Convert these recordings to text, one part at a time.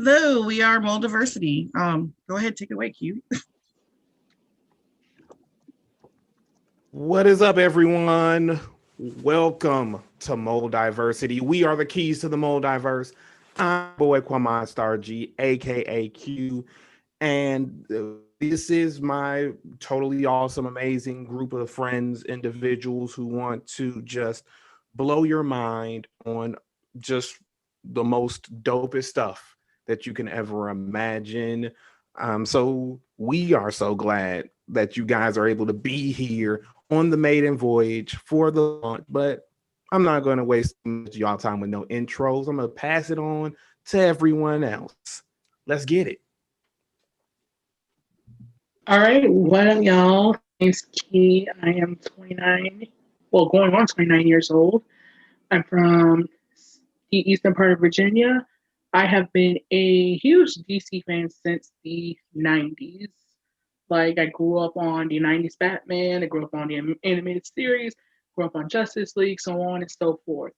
Hello, we are Muldiversity. Go ahead, take it away, Q. What is up, everyone? Welcome to Muldiversity. We are the keys to the Muldiverse. I'm boy Kwame Star G, aka Q, and this is my totally awesome, amazing group of friends, individuals who want to just blow your mind on just the most dopest stuff that you can ever imagine. So we are so glad that you guys are able to be here on the maiden voyage for the launch, but I'm not going to waste much of y'all time with no intros. I'm going to pass it on to everyone else. Let's get it. All right, what up, y'all? My name's Key. I am 29, well, going on 29 years old. I'm from the eastern part of Virginia. I have been a huge DC fan since the 90s. Like, I grew up on the 90s Batman, I grew up on the animated series, grew up on Justice League, so on and so forth.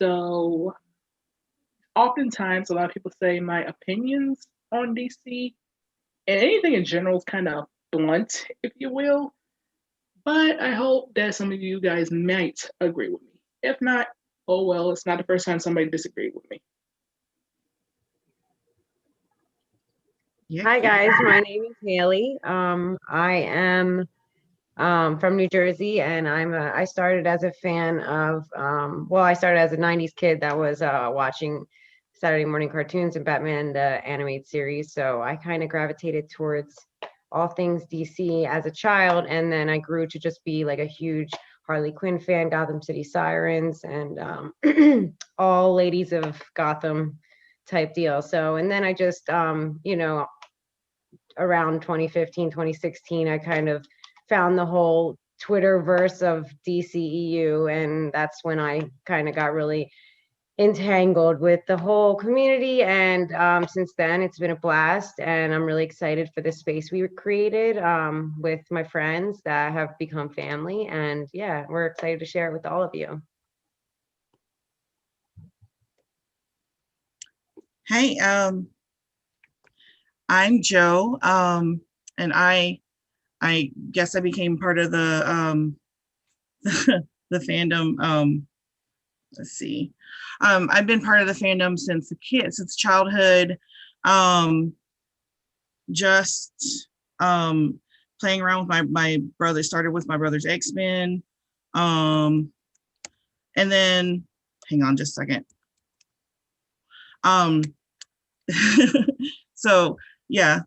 So, oftentimes, a lot of people say my opinions on DC and anything in general is kind of blunt, if you will. But I hope that some of you guys might agree with me. If not, oh well, it's not the first time somebody disagreed with me. Yeah, Hi guys, my name is Haley. I am from New Jersey, and I started as a fan of I started as a '90s kid that was watching Saturday morning cartoons and Batman the animated series. So I kind of gravitated towards all things DC as a child, and then I grew to just be like a huge Harley Quinn fan, Gotham City Sirens, and all ladies of Gotham type deal. So, and then I just around 2015, 2016, I kind of found the whole Twitter verse of DCEU, and that's when I kind of got really entangled with the whole community. And since then, it's been a blast, and I'm really excited for the space we created with my friends that have become family. And yeah, we're excited to share it with all of you. hey, I'm Joe, and I guess I became part of the the fandom. Let's see, I've been part of the fandom since childhood. Um, just playing around with my brother. Started with my brother's X-Men, and then hang on just a second. So yeah,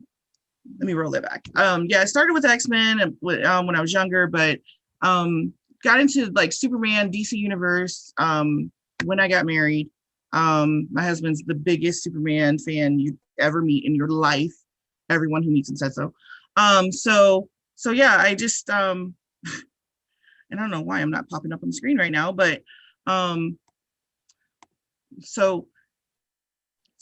let me roll it back. Yeah, I started with X-Men when I was younger, but got into like Superman, DC Universe when I got married. My husband's the biggest Superman fan you ever meet in your life. Everyone who meets him says so. So yeah, I just and I don't know why I'm not popping up on the screen right now, but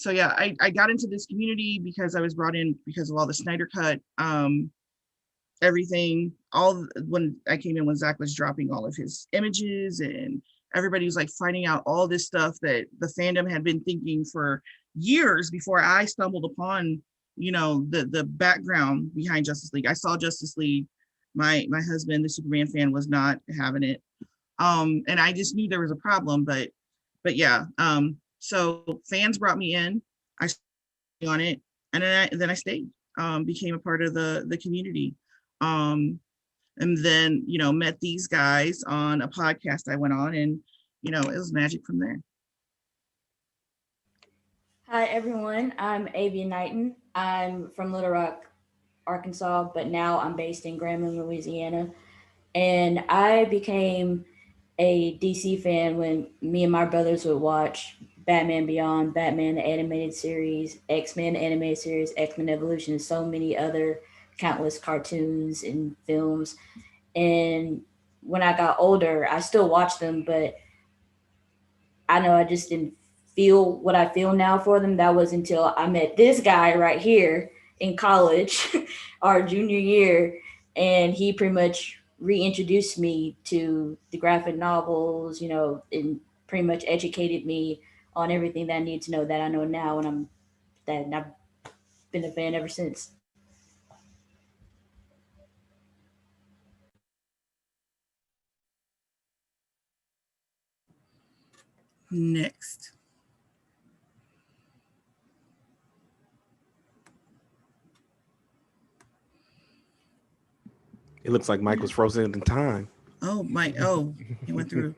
so yeah, I got into this community because I was brought in because of all the Snyder Cut, everything. When I came in, when Zach was dropping all of his images, and everybody was like finding out all this stuff that the fandom had been thinking for years before I stumbled upon, the background behind Justice League. I saw Justice League. My husband, the Superman fan, was not having it, and I just knew there was a problem. But yeah. So fans brought me in. I stayed on it, and then I stayed. Became a part of the community, and then met these guys on a podcast I went on, and it was magic from there. Hi everyone, I'm Avian Knighton. I'm from Little Rock, Arkansas, but now I'm based in Grambling, Louisiana. And I became a DC fan when me and my brothers would watch Batman Beyond, Batman the animated series, X-Men animated series, X-Men Evolution, and so many other countless cartoons and films. And when I got older, I still watched them, but I know I just didn't feel what I feel now for them. That was until I met this guy right here in college, our junior year, and he pretty much reintroduced me to the graphic novels, and pretty much educated me on everything that I need to know that I know now, and that, and I've been a fan ever since. Next. It looks like Mike was frozen in time. Oh, Mike. Oh, he went through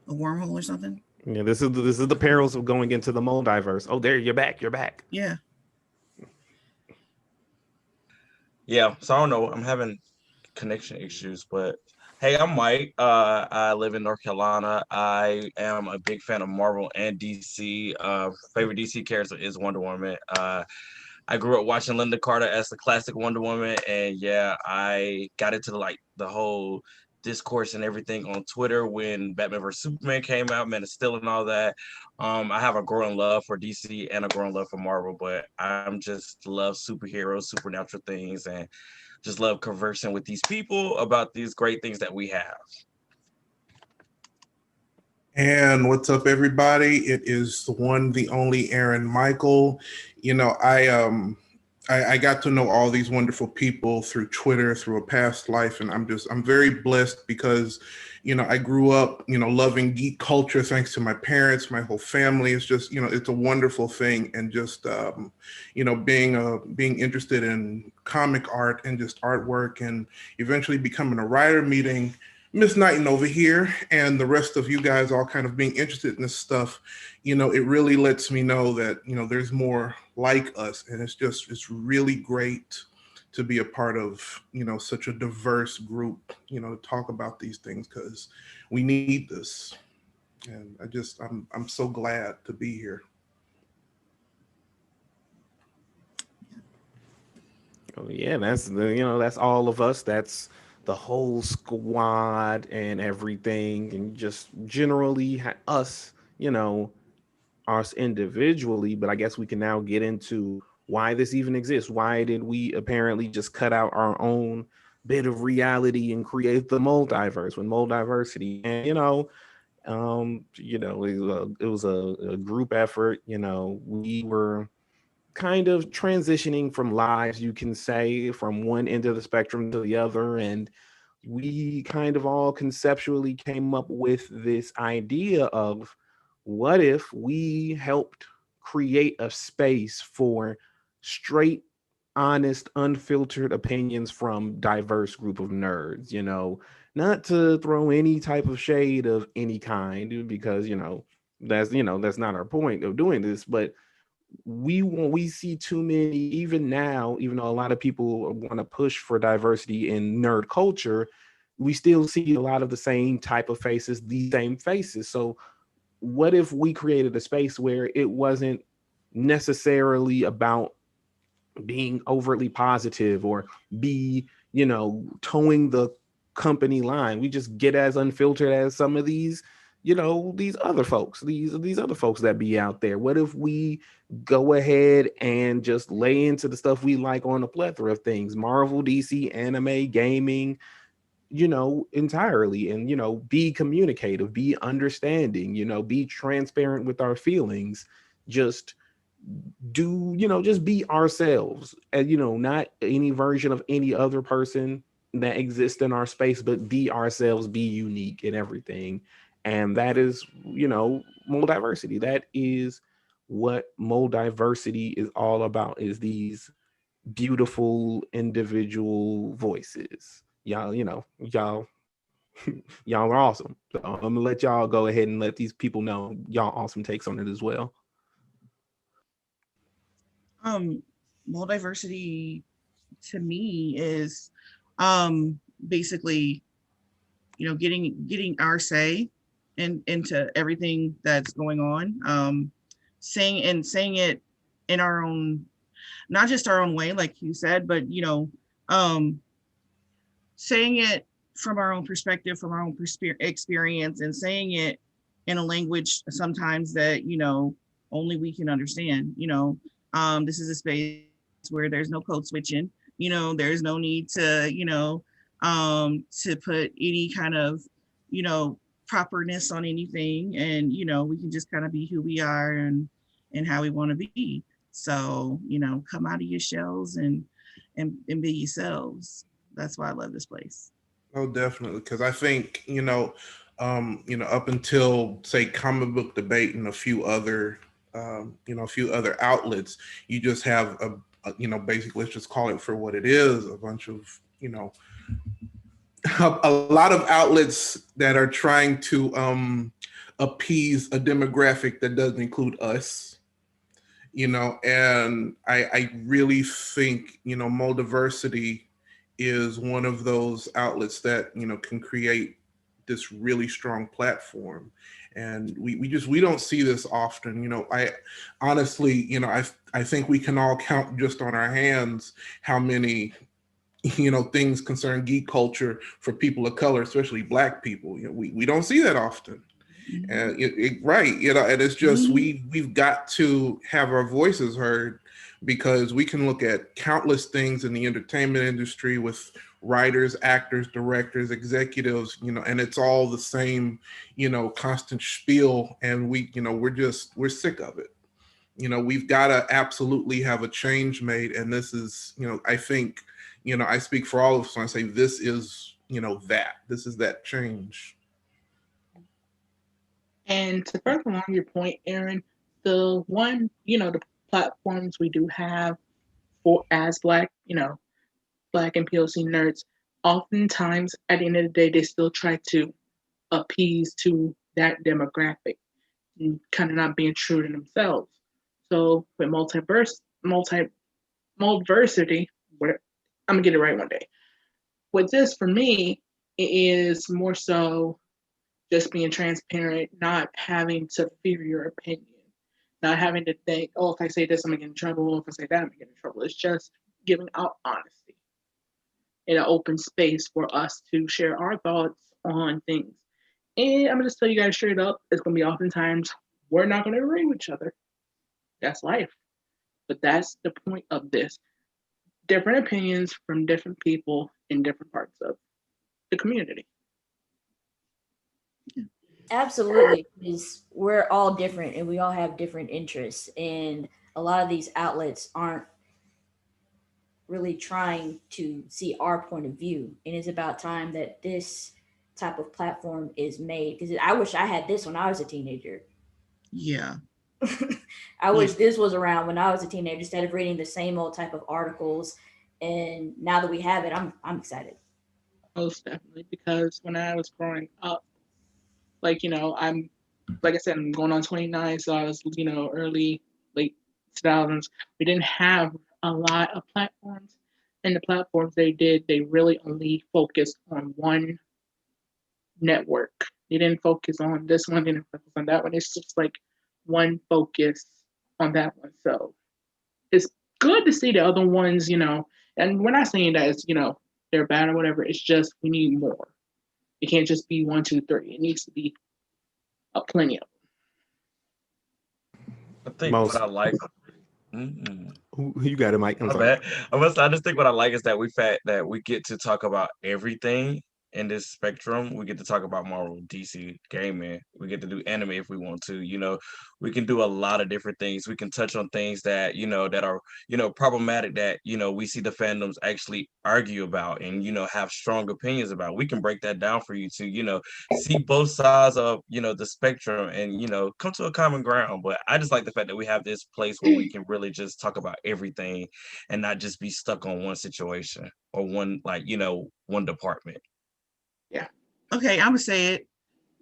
a wormhole or something. Yeah, this is the perils of going into the multiverse. Oh, there, you're back. You're back. Yeah. Yeah, so I don't know. I'm having connection issues, but hey, I'm Mike. I live in North Carolina. I am a big fan of Marvel and DC. Favorite DC character is Wonder Woman. I grew up watching Linda Carter as the classic Wonder Woman, and yeah, I got into like the whole discourse and everything on Twitter when Batman vs Superman came out, Man of Steel and all that. I have a growing love for DC and a growing love for Marvel, but I'm just love superheroes, supernatural things, and just love conversing with these people about these great things that we have. And what's up, everybody? It is the one, the only Aaron Michael. You know, I got to know all these wonderful people through Twitter, through a past life, and I'm very blessed because, you know, I grew up, you know, loving geek culture thanks to my parents, my whole family. It's just, you know, it's a wonderful thing, and just, you know, being interested in comic art and just artwork, and eventually becoming a writer, meeting Miss Knighton over here and the rest of you guys all kind of being interested in this stuff, you know, it really lets me know that, you know, there's more like us. And it's really great to be a part of, you know, such a diverse group, you know, to talk about these things, because we need this. And I'm so glad to be here. Oh yeah, that's that's all of us. That's the whole squad and everything, and just generally us, us individually. But I guess we can now get into why this even exists. Why did we apparently just cut out our own bit of reality and create the multiverse with Muldiversity? And it was a group effort. We were kind of transitioning from lives, you can say, from one end of the spectrum to the other. And we kind of all conceptually came up with this idea of what if we helped create a space for straight, honest, unfiltered opinions from diverse group of nerds, not to throw any type of shade of any kind, because that's not our point of doing this. But we see too many, even now, even though a lot of people want to push for diversity in nerd culture, we still see a lot of the same type of faces, the same faces. So what if we created a space where it wasn't necessarily about being overtly positive or be, towing the company line? We just get as unfiltered as some of these, these other folks, these other folks that be out there. What if we go ahead and just lay into the stuff we like on a plethora of things, Marvel, DC, anime, gaming, entirely, and be communicative, be understanding, be transparent with our feelings, just just be ourselves, and not any version of any other person that exists in our space, but be ourselves, be unique in everything. And that is Muldiversity. That is what Muldiversity is all about, is these beautiful individual voices. Y'all y'all are awesome. So I'm gonna let y'all go ahead and let these people know y'all awesome takes on it as well. Muldiversity to me is basically, getting our say into everything that's going on. Saying it in our own, not just our own way, like you said, but saying it from our own perspective, from our own experience, and saying it in a language sometimes that only we can understand. This is a space where there's no code switching. There's no need to put any kind of properness on anything, and we can just kind of be who we are and how we want to be. So, come out of your shells and be yourselves. That's why I love this place. Oh, definitely. Because I think, up until say comic book debate and a few other outlets, you just have basically, let's just call it for what it is, a bunch of, a lot of outlets that are trying to appease a demographic that doesn't include us, and I really think, Muldiversity is one of those outlets that, can create this really strong platform. And we don't see this often. I honestly, I think we can all count just on our hands how many things concern geek culture for people of color, especially Black people. We don't see that often. And right, and it's just we've got to have our voices heard, because we can look at countless things in the entertainment industry with writers, actors, directors, executives, and it's all the same, constant spiel, and we're sick of it. We've got to absolutely have a change made, and this is, I think, I speak for all of us when I say this is, this is that change. And to further along your point, Aaron, the platforms we do have for as Black and POC nerds, oftentimes at the end of the day, they still try to appease to that demographic and kind of not being true to themselves. So with multiversity, I'm gonna get it right one day. With this, for me, it is more so just being transparent, not having to fear your opinion, not having to think, oh, if I say this, I'm gonna get in trouble. If I say that, I'm gonna get in trouble. It's just giving out honesty in an open space for us to share our thoughts on things. And I'm gonna just tell you guys straight up, it's gonna be oftentimes we're not gonna agree with each other. That's life. But that's the point of this. Different opinions from different people in different parts of the community. Absolutely, because we're all different and we all have different interests, and a lot of these outlets aren't really trying to see our point of view. And it's about time that this type of platform is made, because I wish I had this when I was a teenager. Yeah. I wish this was around when I was a teenager instead of reading the same old type of articles. And now that we have it, I'm excited. Most definitely, because when I was growing up, I'm like I said, I'm going on 29, so I was, early, late 2000s. We didn't have a lot of platforms, and the platforms they did, they really only focused on one network. They didn't focus on this one, they didn't focus on that one. It's just like one focus on that one. So it's good to see the other ones, and we're not saying that it's, they're bad or whatever. It's just we need more. It can't just be one, two, three. It needs to be plenty of them. I think what I like. You got it, Mike. I'm sorry. Bad. I just think what I like is that we get to talk about everything in this spectrum. We get to talk about Marvel, DC, gaming. We get to do anime if we want to. We can do a lot of different things. We can touch on things that that are problematic, that we see the fandoms actually argue about and have strong opinions about. We can break that down for you to see both sides of the spectrum and come to a common ground. But I just like the fact that we have this place where we can really just talk about everything and not just be stuck on one situation or one one department. Yeah. Okay, I'm gonna say it.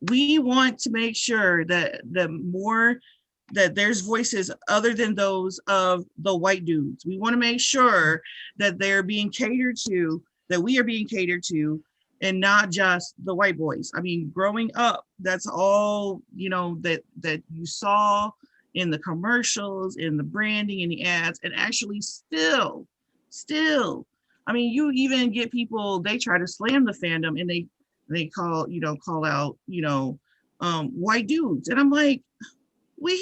We want to make sure that that there's voices other than those of the white dudes. We want to make sure that they're being catered to, that we are being catered to, and not just the white boys. I mean, growing up, that's all that you saw in the commercials, in the branding, in the ads, and actually still, I mean, you even get people, they try to slam the fandom and they call out, white dudes. And I'm like, we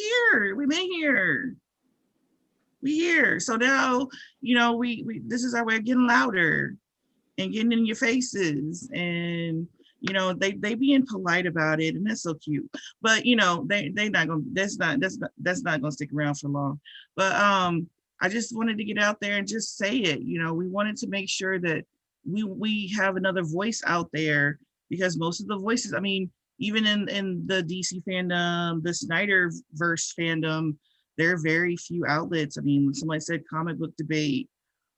here. So now, we this is our way of getting louder and getting in your faces and they being polite about it, and that's so cute. But they not gonna that's not gonna stick around for long. But I just wanted to get out there and just say it. We wanted to make sure that we have another voice out there, because most of the voices, I mean, even in the DC fandom, the Snyderverse fandom, there are very few outlets. I mean, somebody said comic book debate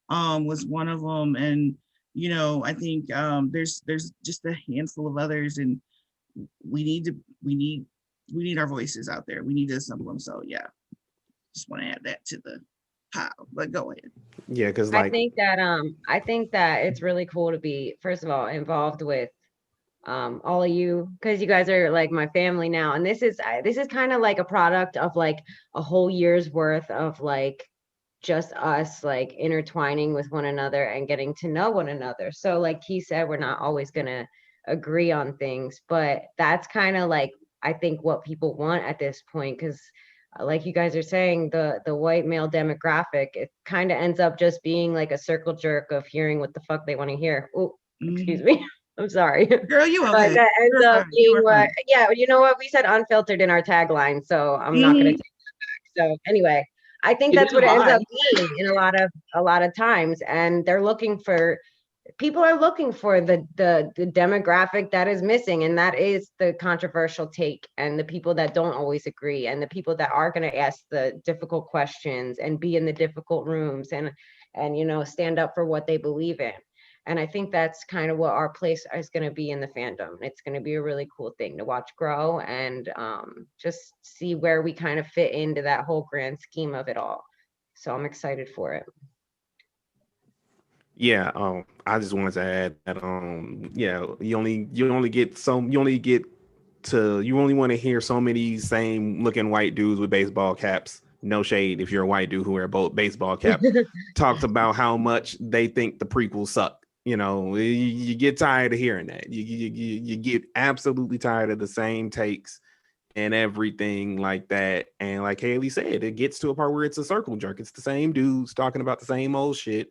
was one of them, and I think there's just a handful of others, and we need our voices out there. We need to assemble them. So yeah, just want to add that to the pile. But go ahead. Yeah, because I think that it's really cool to be, first of all, involved with all of you, because you guys are like my family now, and this is kind of like a product of like a whole year's worth of like just us like intertwining with one another and getting to know one another. So like he said, we're not always gonna agree on things, but that's kind of like, I think, what people want at this point, because like you guys are saying, the white male demographic, it kind of ends up just being like a circle jerk of hearing what the fuck they want to hear. Oh, excuse me. I'm sorry. Girl, you okay. But that ends You're up fine. You being are fine. yeah, you know what? We said unfiltered in our tagline, so I'm not gonna take that back. So anyway, I think that's what it ends up being in a lot of times. And people are looking for the demographic that is missing, and that is the controversial take, and the people that don't always agree, and the people that are going to ask the difficult questions and be in the difficult rooms and stand up for what they believe in. And I think that's kind of what our place is going to be in the fandom. It's going to be a really cool thing to watch grow, and just see where we kind of fit into that whole grand scheme of it all. So I'm excited for it. Yeah, I just wanted to add that yeah, you only want to hear so many same looking white dudes with baseball caps. No shade if you're a white dude who wear both baseball cap, talked about how much they think the prequels suck. You get tired of hearing that. You get absolutely tired of the same takes and everything like that. And like Haley said, it gets to a part where it's a circle jerk. It's the same dudes talking about the same old shit,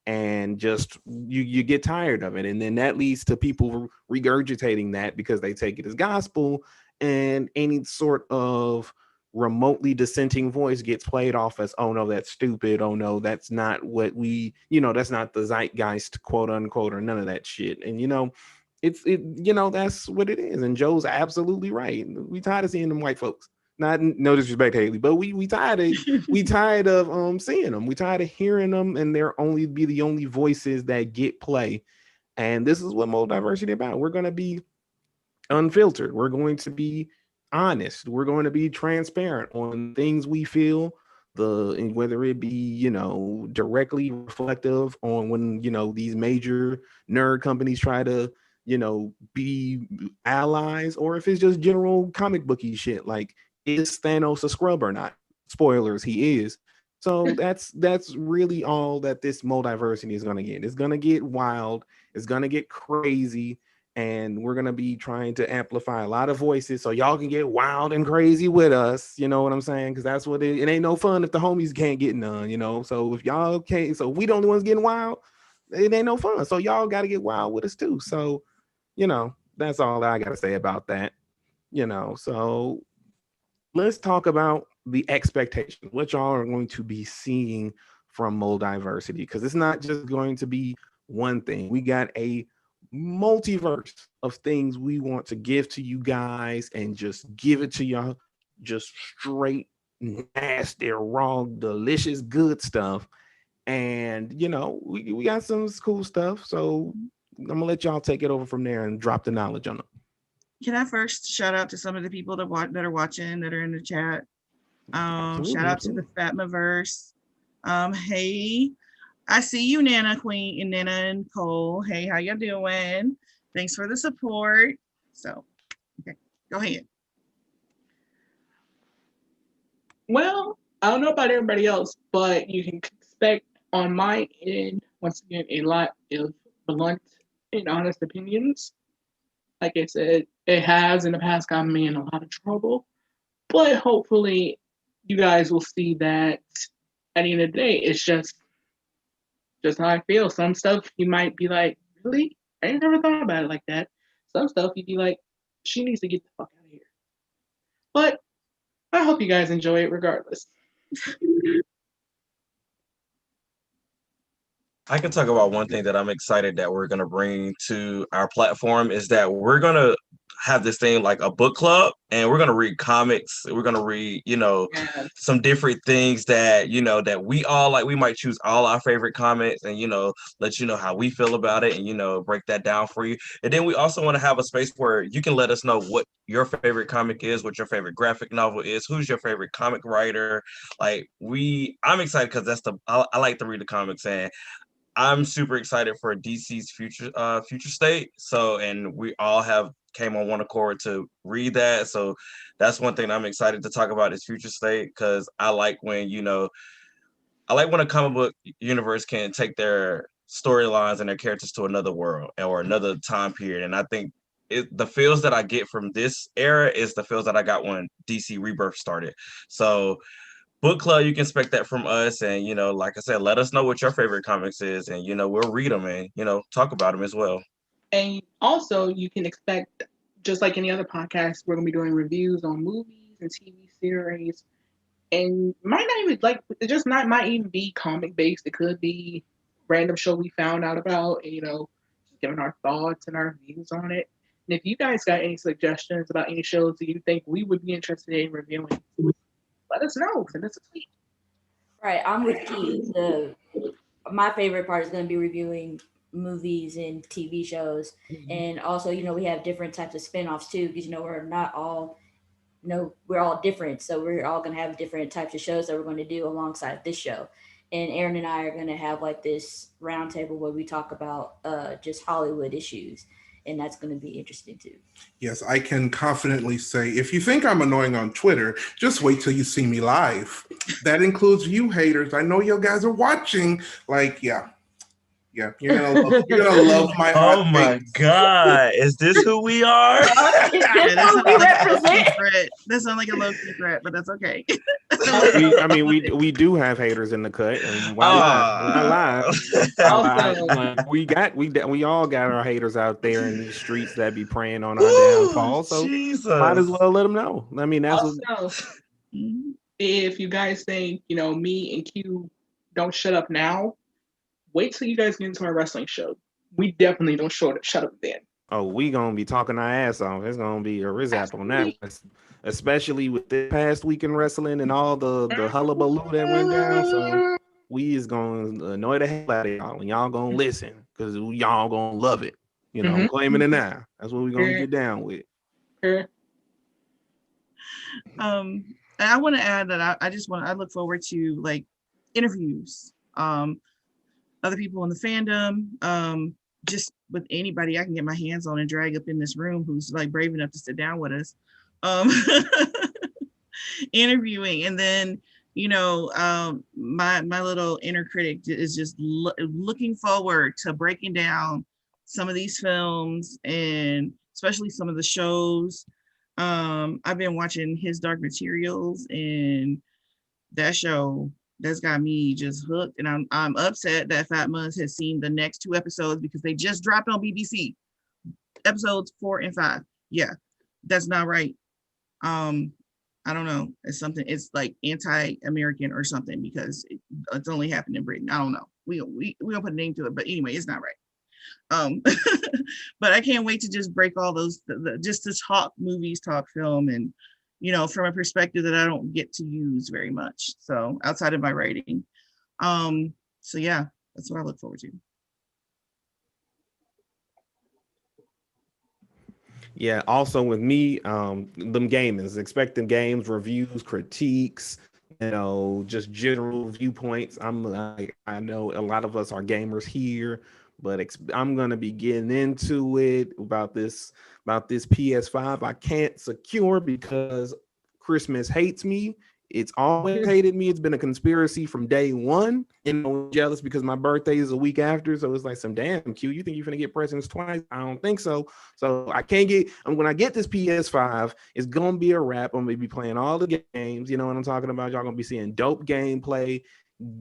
and just you get tired of it. And then that leads to people regurgitating that because they take it as gospel, and any sort of remotely dissenting voice gets played off as, oh no, that's stupid, oh no, that's not what that's not the zeitgeist, quote unquote, or none of that shit. And that's what it is. And Joe's absolutely right. We tired of seeing them white folks. Not no disrespect, Haley, but we tired of seeing them. We tired of hearing them, and they're only be the only voices that get play. And this is what Muldiversity about. We're going to be unfiltered. We're going to be honest. We're going to be transparent on things we feel, whether it be directly reflective on when these major nerd companies try to be allies, or if it's just general comic booky shit like, is Thanos a scrub or not? Spoilers, he is. So that's really all that this Muldiversity is going to get. It's going to get wild. It's going to get crazy. And we're going to be trying to amplify a lot of voices so y'all can get wild and crazy with us. You know what I'm saying? Because that's what it ain't no fun if the homies can't get none, So if y'all can't, so we the only ones getting wild, it ain't no fun. So y'all got to get wild with us too. So, that's all I got to say about that. So let's talk about the expectations, what y'all are going to be seeing from Muldiversity, because it's not just going to be one thing. We got a multiverse of things we want to give to you guys, and just give it to y'all just straight nasty, raw, delicious, good stuff. And we got some cool stuff, so I'm gonna let y'all take it over from there and drop the knowledge on them. Can I first shout out to some of the people that are watching, that are in the chat? Shout out to the Fatmaverse. Hey, I see you, Nana Queen and Nana and Cole. Hey, how you doing? Thanks for the support. So, okay, go ahead. Well, I don't know about everybody else, but you can expect on my end, once again, a lot of blunt and honest opinions. Like I said, it has in the past gotten me in a lot of trouble, but hopefully you guys will see that at the end of the day, it's just how I feel. Some stuff you might be like, really? I never thought about it like that. some stuff you'd be like, she needs to get the fuck out of here. But I hope you guys enjoy it regardless. I can talk about one thing that I'm excited that we're going to bring to our platform is that we're going to have this thing like a book club, and we're going to read comics. We're going to read, Yeah. some different things that, that we all like. We might choose all our favorite comics and, let you know how we feel about it and, break that down for you. And then we also want to have a space where you can let us know what your favorite comic is, what your favorite graphic novel is, who's your favorite comic writer. Like I'm excited because I like to read the comics, and I'm super excited for DC's future state. So, and we all have came on one accord to read that. So that's one thing I'm excited to talk about is future state, because I like when, I like when a comic book universe can take their storylines and their characters to another world or another time period. And I think the feels that I get from this era is the feels that I got when DC Rebirth started. So book club, you can expect that from us. And, like I said, let us know what your favorite comics is, and, we'll read them and, talk about them as well. And also, you can expect, just like any other podcast, we're going to be doing reviews on movies and TV series. And might not even, might even be comic based. It could be random show we found out about, and, just giving our thoughts and our views on it. And if you guys got any suggestions about any shows that you think we would be interested in reviewing, let us know. Send us a tweet. Right, I'm with Key. My favorite part is going to be reviewing movies and TV shows, and also, we have different types of spin-offs too, because we're not all, we're all different, so we're all going to have different types of shows that we're going to do alongside this show. And Aaron and I are going to have like this roundtable where we talk about just Hollywood issues, and that's going to be interesting too. Yes, I can confidently say, if you think I'm annoying on Twitter, just wait till you see me live. That includes you haters. I know you guys are watching. Like, yeah, you're gonna love my Oh hot my takes. God, is this who we are? Yeah, that sounds we like a low-key represent. threat. That sounds like a low-key threat, but that's okay. we do have haters in the cut, and why lie? Also, We all got our haters out there in these streets that be preying on our Ooh, downfall. So Jesus. might as well let them know. I mean, that's also, if you guys think, me and Q don't shut up now, wait till you guys get into our wrestling show. We definitely don't shut up then. we gonna be talking our ass off. It's gonna be a rizap on that, especially with the past week in wrestling and all the hullabaloo that went down. So we is gonna annoy the hell out of y'all, and y'all gonna listen because y'all gonna love it. I'm claiming it now. That's what we gonna get down with. And I want to add that I look forward to like interviews, other people in the fandom, just with anybody I can get my hands on and drag up in this room who's like brave enough to sit down with us, interviewing. And then, my little inner critic is just looking forward to breaking down some of these films and especially some of the shows. I've been watching His Dark Materials, and that show that's got me just hooked. And I'm upset that Fat Muzz has seen the next 2 episodes because they just dropped on BBC, episodes 4 and 5. Yeah, that's not right. I don't know. It's like anti-American or something because it's only happened in Britain. I don't know. We don't put a name to it, but anyway, it's not right. But I can't wait to just break all those, just to talk movies, talk film, and from a perspective that I don't get to use very much. So outside of my writing. So yeah, that's what I look forward to. Yeah, also with me, them gamers, expecting games, reviews, critiques, just general viewpoints. I know a lot of us are gamers here, but I'm gonna be getting into it about this PS5 I can't secure because Christmas hates me. It's always hated me. It's been a conspiracy from day one. I'm jealous because my birthday is a week after. So it's like some damn Q. You think you're gonna get presents twice? I don't think so. So I can't get. And when I get this PS5, it's gonna be a wrap. I'm gonna be playing all the games. You know what I'm talking about? Y'all gonna be seeing dope gameplay,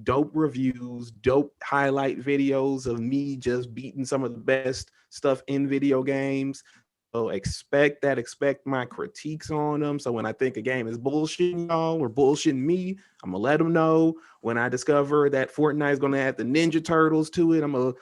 dope reviews, dope highlight videos of me just beating some of the best stuff in video games. So expect that. Expect my critiques on them. So when I think a game is bullshitting y'all or bullshitting me, I'm gonna let them know. When I discover that Fortnite is gonna add the Ninja Turtles to it, I'm gonna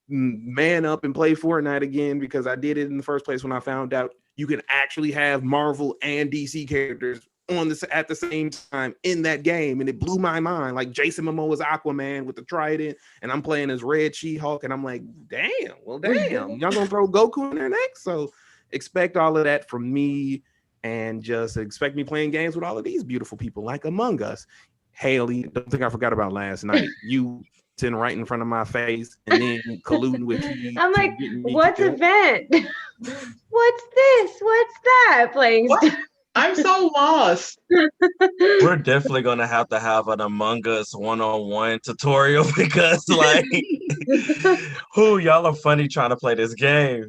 man up and play Fortnite again, because I did it in the first place when I found out you can actually have Marvel and DC characters on this at the same time in that game, and it blew my mind. Like Jason Momoa's Aquaman with the trident, and I'm playing as Red She-Hulk, and I'm like, damn, y'all gonna throw Goku in there next? So expect all of that from me, and just expect me playing games with all of these beautiful people like Among Us. Haley, don't think I forgot about last night. You sitting right in front of my face and then colluding with Key. I'm like, what's event? What's this? What's that? Playing What? I'm so lost. We're definitely gonna have an Among Us 1-on-1 tutorial because, like, y'all are funny trying to play this game.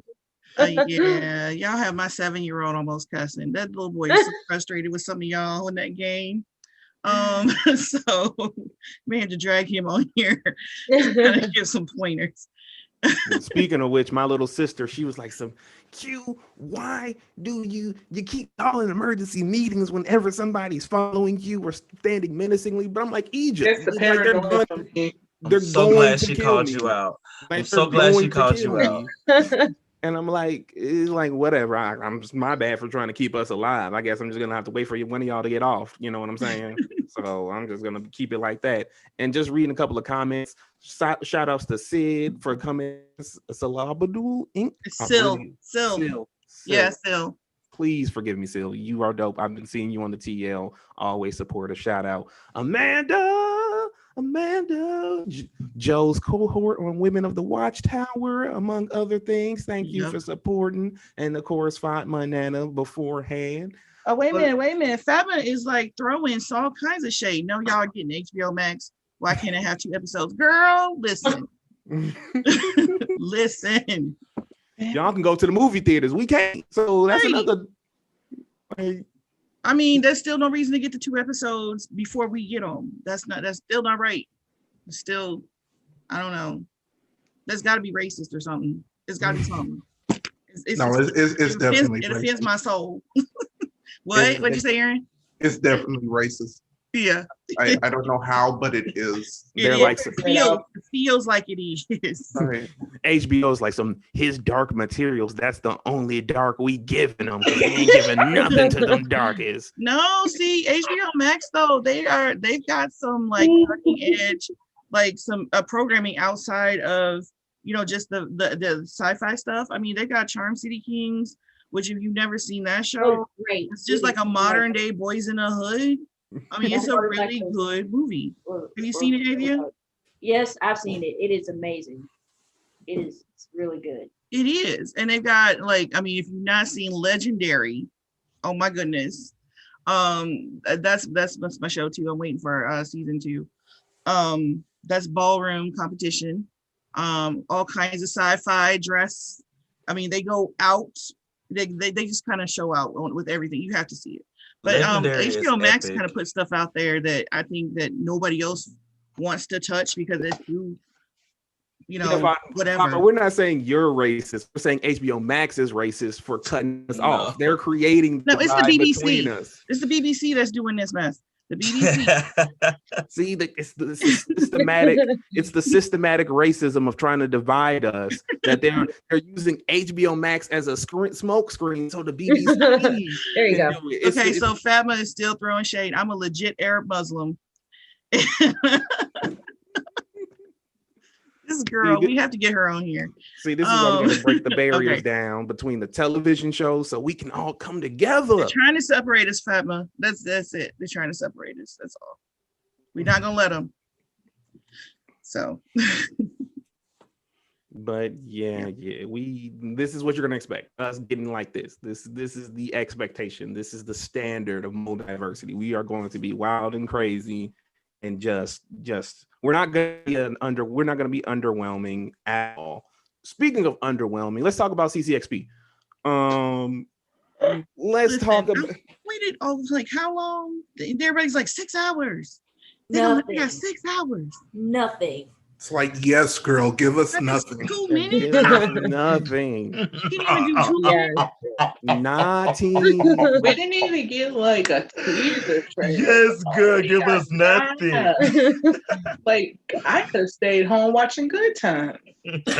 Yeah, y'all have my 7-year-old almost cussing. That little boy is so frustrated with some of y'all in that game. So we had to drag him on here to kind of give some pointers. Speaking of which, my little sister, she was like, Q, why do you keep calling emergency meetings whenever somebody's following you or standing menacingly? But I'm like, Egypt. It's the paranoia for me. I'm so glad she called you out. I'm so glad she called you out. And I'm like, it's like, whatever. I'm just my bad for trying to keep us alive. I guess I'm just gonna have to wait for one of y'all to get off. You know what I'm saying? So I'm just gonna keep it like that. And just reading a couple of comments. Shout outs to Sid for coming. Salabadul Inc. Sil. Yeah, Sil. Please forgive me, Sil. You are dope. I've been seeing you on the TL. Always support a shout out. Amanda, Joe's cohort on Women of the Watchtower, among other things. Thank you for supporting. And of course, Fatma and Nana beforehand. Oh, wait a minute. Fatma is like throwing all kinds of shade. No, y'all are getting HBO Max. Why can't I have 2 episodes? Girl, listen. Listen. Y'all can go to the movie theaters. We can't. So that's another. I mean, there's still no reason to get the 2 episodes before we get them. That's still not right. It's still, I don't know. That's got to be racist or something. It's got to be something. It's definitely it offends my soul. What'd you say, Aaron? It's definitely racist. Yeah. I don't know how, but it is. It feels like it is. Right. HBO's like his dark materials. That's the only dark we giving them. We ain't giving nothing to them darkies. No, see, HBO Max though, they've got some like cutting edge, like some programming outside of just the sci-fi stuff. I mean, they got Charm City Kings, which if you've never seen that show, great. It's just like a modern day Boys in the Hood. I mean, it's a really good movie. Have you seen it, Avia? Yes, I've seen it. It is amazing. It's really good. It is. And they've got if you've not seen Legendary, oh my goodness. That's my show too. I'm waiting for season 2. That's ballroom competition. All kinds of sci-fi dress. I mean, they go out. They just kind of show out with everything. You have to see it. But HBO Max kind of put stuff out there that I think that nobody else wants to touch because it's too, whatever. We're not saying you're racist. We're saying HBO Max is racist for cutting us off. They're creating it's the BBC. Between us. It's the BBC that's doing this mess. The BBC. See, it's the systematic. It's the systematic racism of trying to divide us. That they're using HBO Max as a smoke screen, so the BBC. There you go. Okay, so Fatma is still throwing shade. I'm a legit Arab Muslim. This girl, we have to get her on here. See, this is why we're going to break the barriers down between the television shows so we can all come together. They're trying to separate us, Fatma. That's it. They're trying to separate us. That's all. We're not going to let them. So. But yeah. This is what you're going to expect. Us getting like this. This is the expectation. This is the standard of Muldiversity. We are going to be wild and crazy. And just we're not going to be underwhelming at all. Speaking of underwhelming, let's talk about CCXP. Let's talk about. Waited how long? Everybody's like 6 hours. They got 6 hours. Nothing. It's like, yes, girl, give us That's nothing. 2 And minutes. give us nothing. Can't even do 2 Yes. minutes. Nothing. We didn't even get like a teaser trailer. Yes, girl, Already give got us nothing. that. Like, I could have stayed home watching Good Time.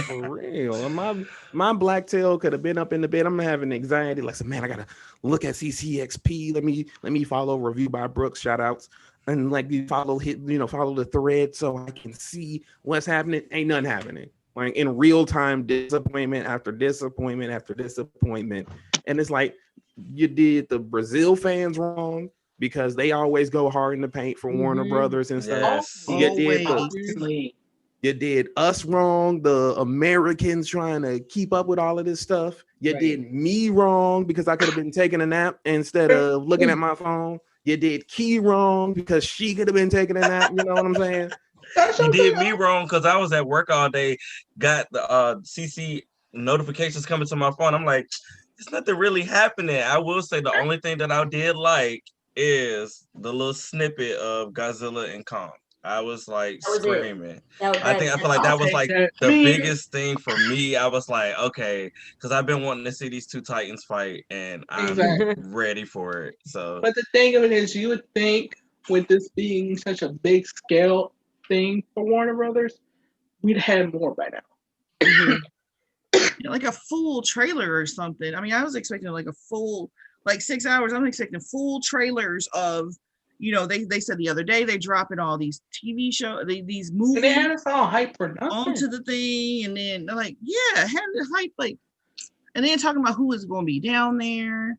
For real. And my black tail could have been up in the bed. I'm having anxiety. Like, man, I gotta look at CCXP. Let me follow Review by Brooks. Shout outs. And like you follow the thread so I can see what's happening. Ain't nothing happening. Like in real time, disappointment after disappointment after disappointment. And it's like you did the Brazil fans wrong because they always go hard in the paint for Warner Mhm. Brothers and stuff. Yes. You did the Obviously. You did us wrong, the Americans trying to keep up with all of this stuff. You Right. did me wrong because I could have been taking a nap instead of looking at my phone. You did Key wrong because she could have been taking a nap. You know what I'm saying? You did me wrong because I was at work all day, got the CC notifications coming to my phone. I'm like, there's nothing really happening. I will say the only thing that I did like is the little snippet of Godzilla and Kong. I was like That was it. screaming. That, I feel like I'll that was take like that. the I mean- biggest thing for me. I was like, okay, because I've been wanting to see these two Titans fight, and I'm Exactly. ready for it. So But the thing of it is, you would think with this being such a big scale thing for Warner Brothers, we'd have more by now. Mhm. Like a full trailer or something. I mean, I was expecting like a full, like 6 hours. I'm expecting full trailers of, they said the other day they dropping all these TV shows, these And they movies had us all hyped for nothing. onto the thing, and then they're like, yeah, had the hype, like, and then talking about who is going to be down there.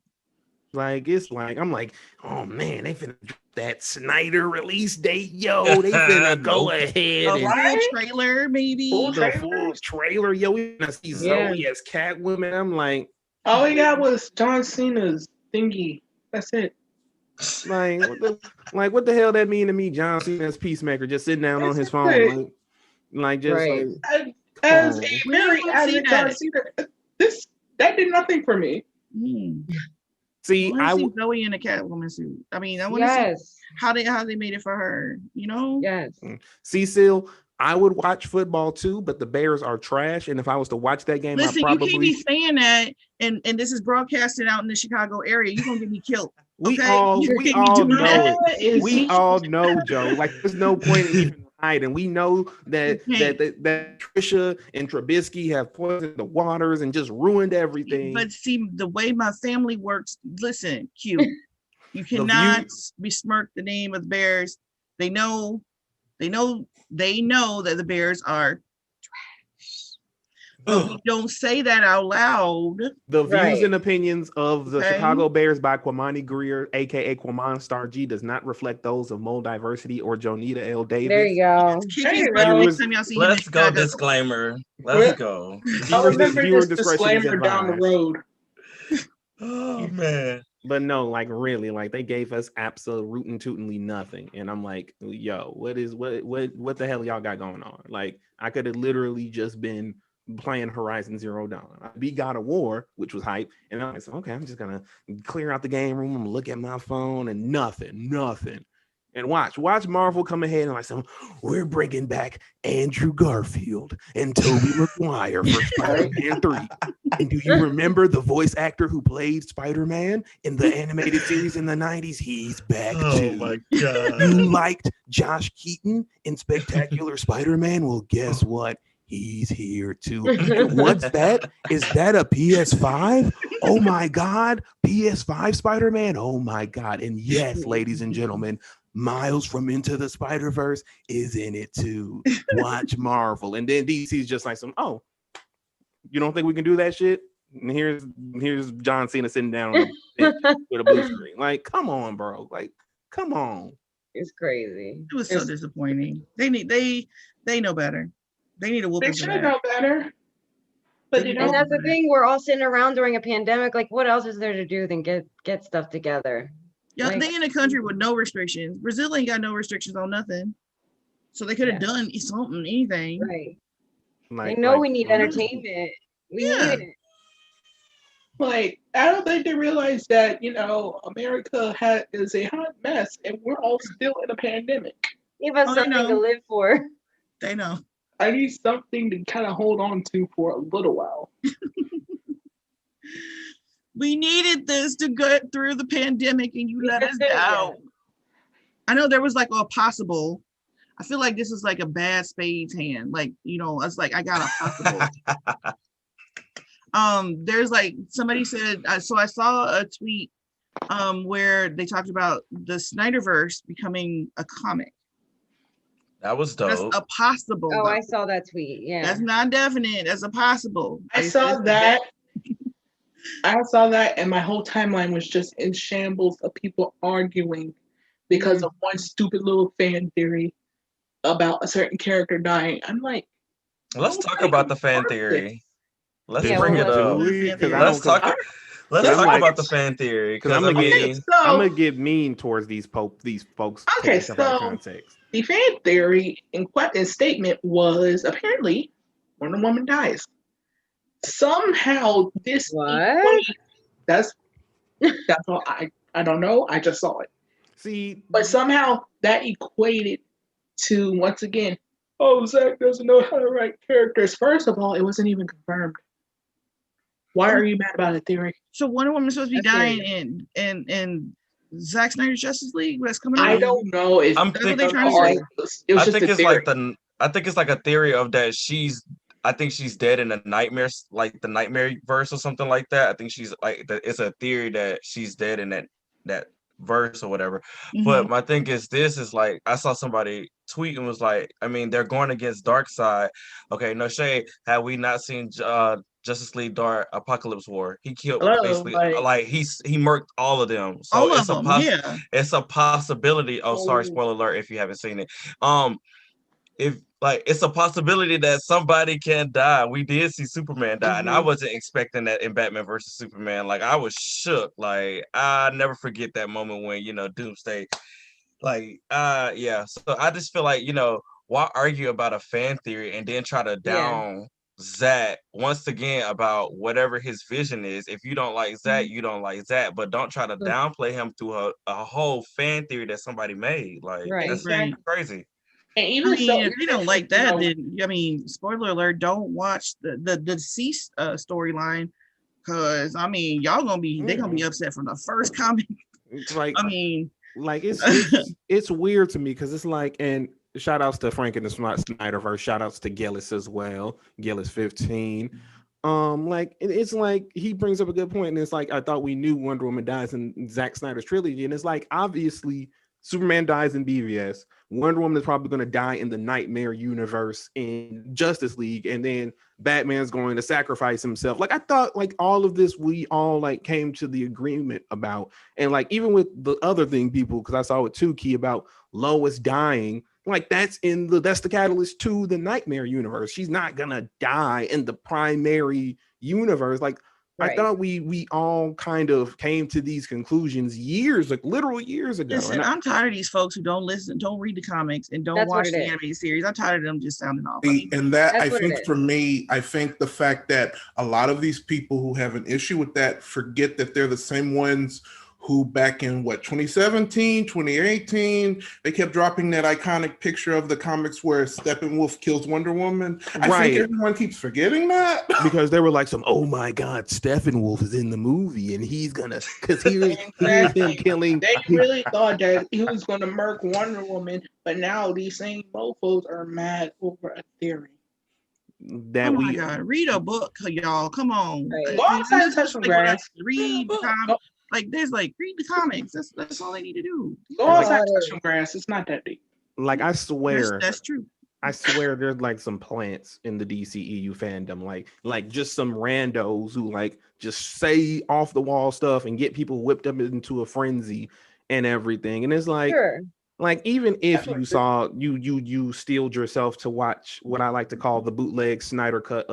Like it's like I'm like, oh man, they finna drop that Snyder release date, yo. They finna go Nope. ahead A and full Right? trailer, maybe. Full the full trailer, yo. We gonna see Yeah. Zoe as Catwoman. I'm like, All we got was John Cena's thingy. That's it. what the hell that mean to me? John Cena as Peacemaker, just sitting down on his phone, Right. like just Right. like. As Oh. a We very don't see avid John that. Cena, that did nothing for me. See, I I want to see Zoe in a Catwoman suit. I mean, I want to see Yes. how they made it for her. Yes. Cecil, I would watch football too, but the Bears are trash. And if I was to watch that game, Listen, I you can't be probably saying that, and this is broadcasted out in the Chicago area. You're gonna get me killed. we Okay? all You we can't be all doing know it. That is We all know, Joe. Like, there's no point in even hiding. We know that Okay. that Trisha and Trubisky have poisoned the waters and just ruined everything. But see, the way my family works, listen, Q, you View- cannot besmirk the name of the Bears. They know that the Bears are trash. But we don't say that out loud. The views Right. and opinions of the Okay. Chicago Bears by Kwamani Greer, aka Kwaman Star G, does not reflect those of Muldiversity or Jonita L. Davis. There you go. Kick There his you butt go. next time y'all see him in let's go. Chicago. Disclaimer. Let's go. I'll remember Viewer this discretion is disclaimer down the advised. road. Oh man. But no, like really, like they gave us absolute and tootingly nothing. And I'm like, yo, what the hell y'all got going on? Like, I could have literally just been playing Horizon Zero Dawn. I beat God of War, which was hype. And I said, okay, I'm just gonna clear out the game room. I'm gonna look at my phone and nothing. And watch Marvel come ahead and like, so we're bringing back Andrew Garfield and Tobey Maguire for Spider-Man 3. And do you remember the voice actor who played Spider-Man in the animated series in the 90s? He's back too. Oh my god. You liked Josh Keaton in Spectacular Spider-Man? Well, guess what? He's here too. And what's that? Is that a PS5? Oh my God. PS5 Spider-Man? Oh my God. And yes, ladies and gentlemen, Miles from Into the Spider-Verse is in it too. Watch Marvel. And then DC's just like you don't think we can do that shit? And here's John Cena sitting down on with a blue screen. Like, come on, bro. Like, come on. It's crazy. It was so disappointing. They know better. They need a They whooping for should that. know better. But you And know, And that's the thing. We're all sitting around during a pandemic. Like, what else is there to do than get stuff together? Yeah, Like- they in a country with no restrictions. Brazil ain't got no restrictions on nothing. So they could have Yeah. done something, anything. Right. Like, They know we like, need entertainment. We Yeah. need it. like, I don't think they realize that, America is a hot mess and we're all still in a pandemic. Give us Oh, something to know. live for. They know. I need something to kind of hold on to for a little while. We needed this to get through the pandemic, and you let us Yeah. down. I know there was like a possible. I feel like this is like a bad spades hand. Like, you know, it's like I got a possible. There's like somebody said. So I saw a tweet where they talked about the Snyderverse becoming a comic. That was That's dope. a possible. Oh, though. I saw that tweet. Yeah. That's not definite. That's a possible. I It's saw just that. I saw that, and my whole timeline was just in shambles of people arguing because of one stupid little fan theory about a certain character dying. I'm like, Let's talk about the fan theory. Let's Yeah, bring well, it up. Because I Let's don't. talk. Let's I'm talk like- about the fan theory. Because Because I'm I gonna mean, get, so I'm gonna get mean towards these folks. Okay, taking stuff out of so- context. the fan theory in statement was apparently Wonder Woman dies. Somehow this What? equates- that's all I don't know. I just saw it. See, But somehow that equated to once again, oh, Zach doesn't know how to write characters. First of all, it wasn't even confirmed. Why are you mad about a theory? So Wonder Woman's supposed to be That's dying in Zack Snyder's Justice League that's coming out. I don't know if I'm That's what thinking. they trying to say. it was I just think a it's theory. like I think it's like a theory of that I think she's dead in a nightmare, like the nightmare verse or something like that. I think she's like it's a theory that she's dead in that verse or whatever. Mhm. But my thing is, this is like I saw somebody tweet and was like, I mean, they're going against Darkseid. Okay, no shade. Have we not seen Justice League Dark Apocalypse War? He killed Hello, basically like- like he murked all of them. So all it's of a them, yeah. it's a possibility. Oh, sorry, Oh. spoiler alert if you haven't seen it. If like it's a possibility that somebody can die. We did see Superman die, and I wasn't expecting that in Batman versus Superman. Like I was shook. Like I never forget that moment when Doomsday. Like yeah. So I just feel like why argue about a fan theory and then try to down Zach once again about whatever his vision is. If you don't like Zach, you don't like Zach, but don't try to downplay him through a whole fan theory that somebody made. Like Right. that's Right. crazy. And I even mean, so, if you don't like you that, know, then I mean, spoiler alert, don't watch the deceased storyline, because I mean, y'all they're gonna be upset from the first comic. it's like I mean, it's weird to me because it's like, and shout outs to Frank and the Snyderverse, shout outs to Gillis as well, Gillis 15. Like it's like he brings up a good point, and it's like I thought we knew Wonder Woman dies in Zack Snyder's trilogy, and it's like obviously Superman dies in BVS. Wonder Woman is probably going to die in the Nightmare universe in Justice League, and then Batman's going to sacrifice himself. Like I thought, like all of this, we all like came to the agreement about, and like even with the other thing, people, because I saw it too, Key, about Lois dying. Like that's the catalyst to the Nightmare universe. She's not gonna die in the primary universe. Like Right. I thought we all kind of came to these conclusions literal years ago. listen, I'm tired of these folks who don't read the comics, and don't That's what watch it the is. animated series. I'm tired of them just sounding off. I mean, And that That's I what it think is. for me, I think the fact that a lot of these people who have an issue with that forget that they're the same ones who back in 2017, 2018, they kept dropping that iconic picture of the comics where Steppenwolf kills Wonder Woman. I Right. think everyone keeps forgetting that. because they were like oh my God, Steppenwolf is in the movie and he's gonna, because here's him killing. they really thought that he was going to murk Wonder Woman, but now these same mofos are mad over a theory. that oh my we God, read a book, y'all. Come on. Right. Go outside and touch some grass. Read the comics. Like there's like read the comics. That's all they need to do. Go outside and touch some grass. It's not that deep. like I swear That's true. I swear there's like some plants in the DCEU fandom, like just some randos who like just say off the wall stuff and get people whipped up into a frenzy and everything. And it's like, Sure. like even if That's what you it saw you steeled yourself to watch what I like to call the bootleg Snyder cut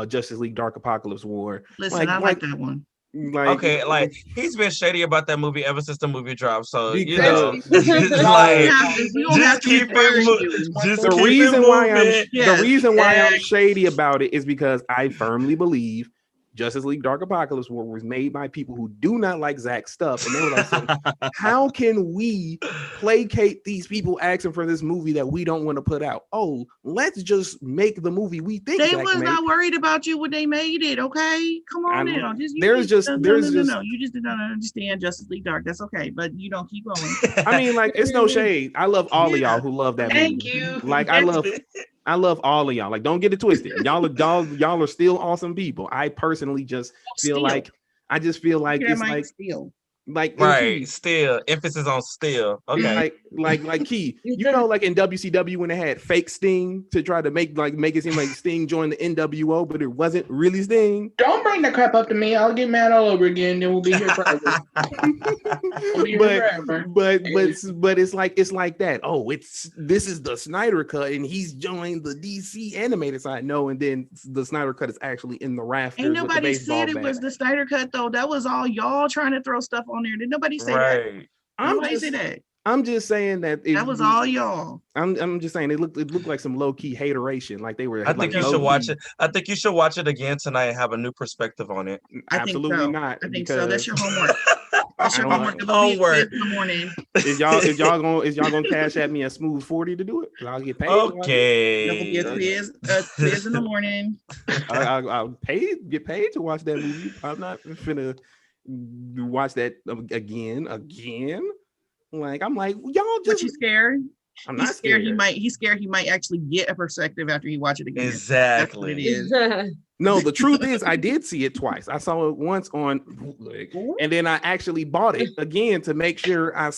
Justice League Dark Apocalypse War. Listen, I like that one. Like, Okay, like he's been shady about that movie ever since the movie dropped. So you Because- know, You don't like have to just keep encourage it, you. just the keep reason it why moving. Yes, the reason why I'm exactly. shady about it is because I firmly believe Justice League Dark Apocalypse War was made by people who do not like Zack's stuff. And they were like, so how can we placate these people asking for this movie that we don't want to put out? Oh, let's just make the movie we think They Zack was made. not worried about you when they made it. Okay, come on now. No. You just did not understand Justice League Dark. That's okay, but you don't keep going. I mean, like, it's no shade. I love all of y'all who love that movie. Thank you. Like, I love all of y'all. Like, don't get it twisted. Y'all are still awesome people. I personally just feel like it's like still. Like right, still emphasis on still. Okay, like Key, you know, like in WCW when they had fake Sting to try to make it seem like Sting joined the NWO, but it wasn't really Sting. Don't bring that crap up to me. I'll get mad all over again. Then we'll be here forever. But it's like that. Oh, this is the Snyder cut, and he's joined the DC animated side. No, and then the Snyder cut is actually in the rafters. Ain't nobody said it was the Snyder cut though. That was all y'all trying to throw stuff on there. Did nobody say that? Nobody say that. I'm just saying that that was all y'all. I'm just saying it looked like some low key hateration. Like they were. I think you should watch it. I think you should watch it again tonight and have a new perspective on it. Absolutely not. I think so. That's your homework. That's your homework. Homework in the morning. Is y'all gonna cash at me a smooth 40 to do it? I'll get paid. Okay. Quiz in the morning. I'll get paid to watch that movie. I'm not finna watch that again. Like I'm like, y'all just. But you scared? I'm not scared. He's scared he might actually get a perspective after he watch it again. Exactly. That's what it is. No, the truth is I did see it twice. I saw it once on bootleg, and then I actually bought it again to make sure I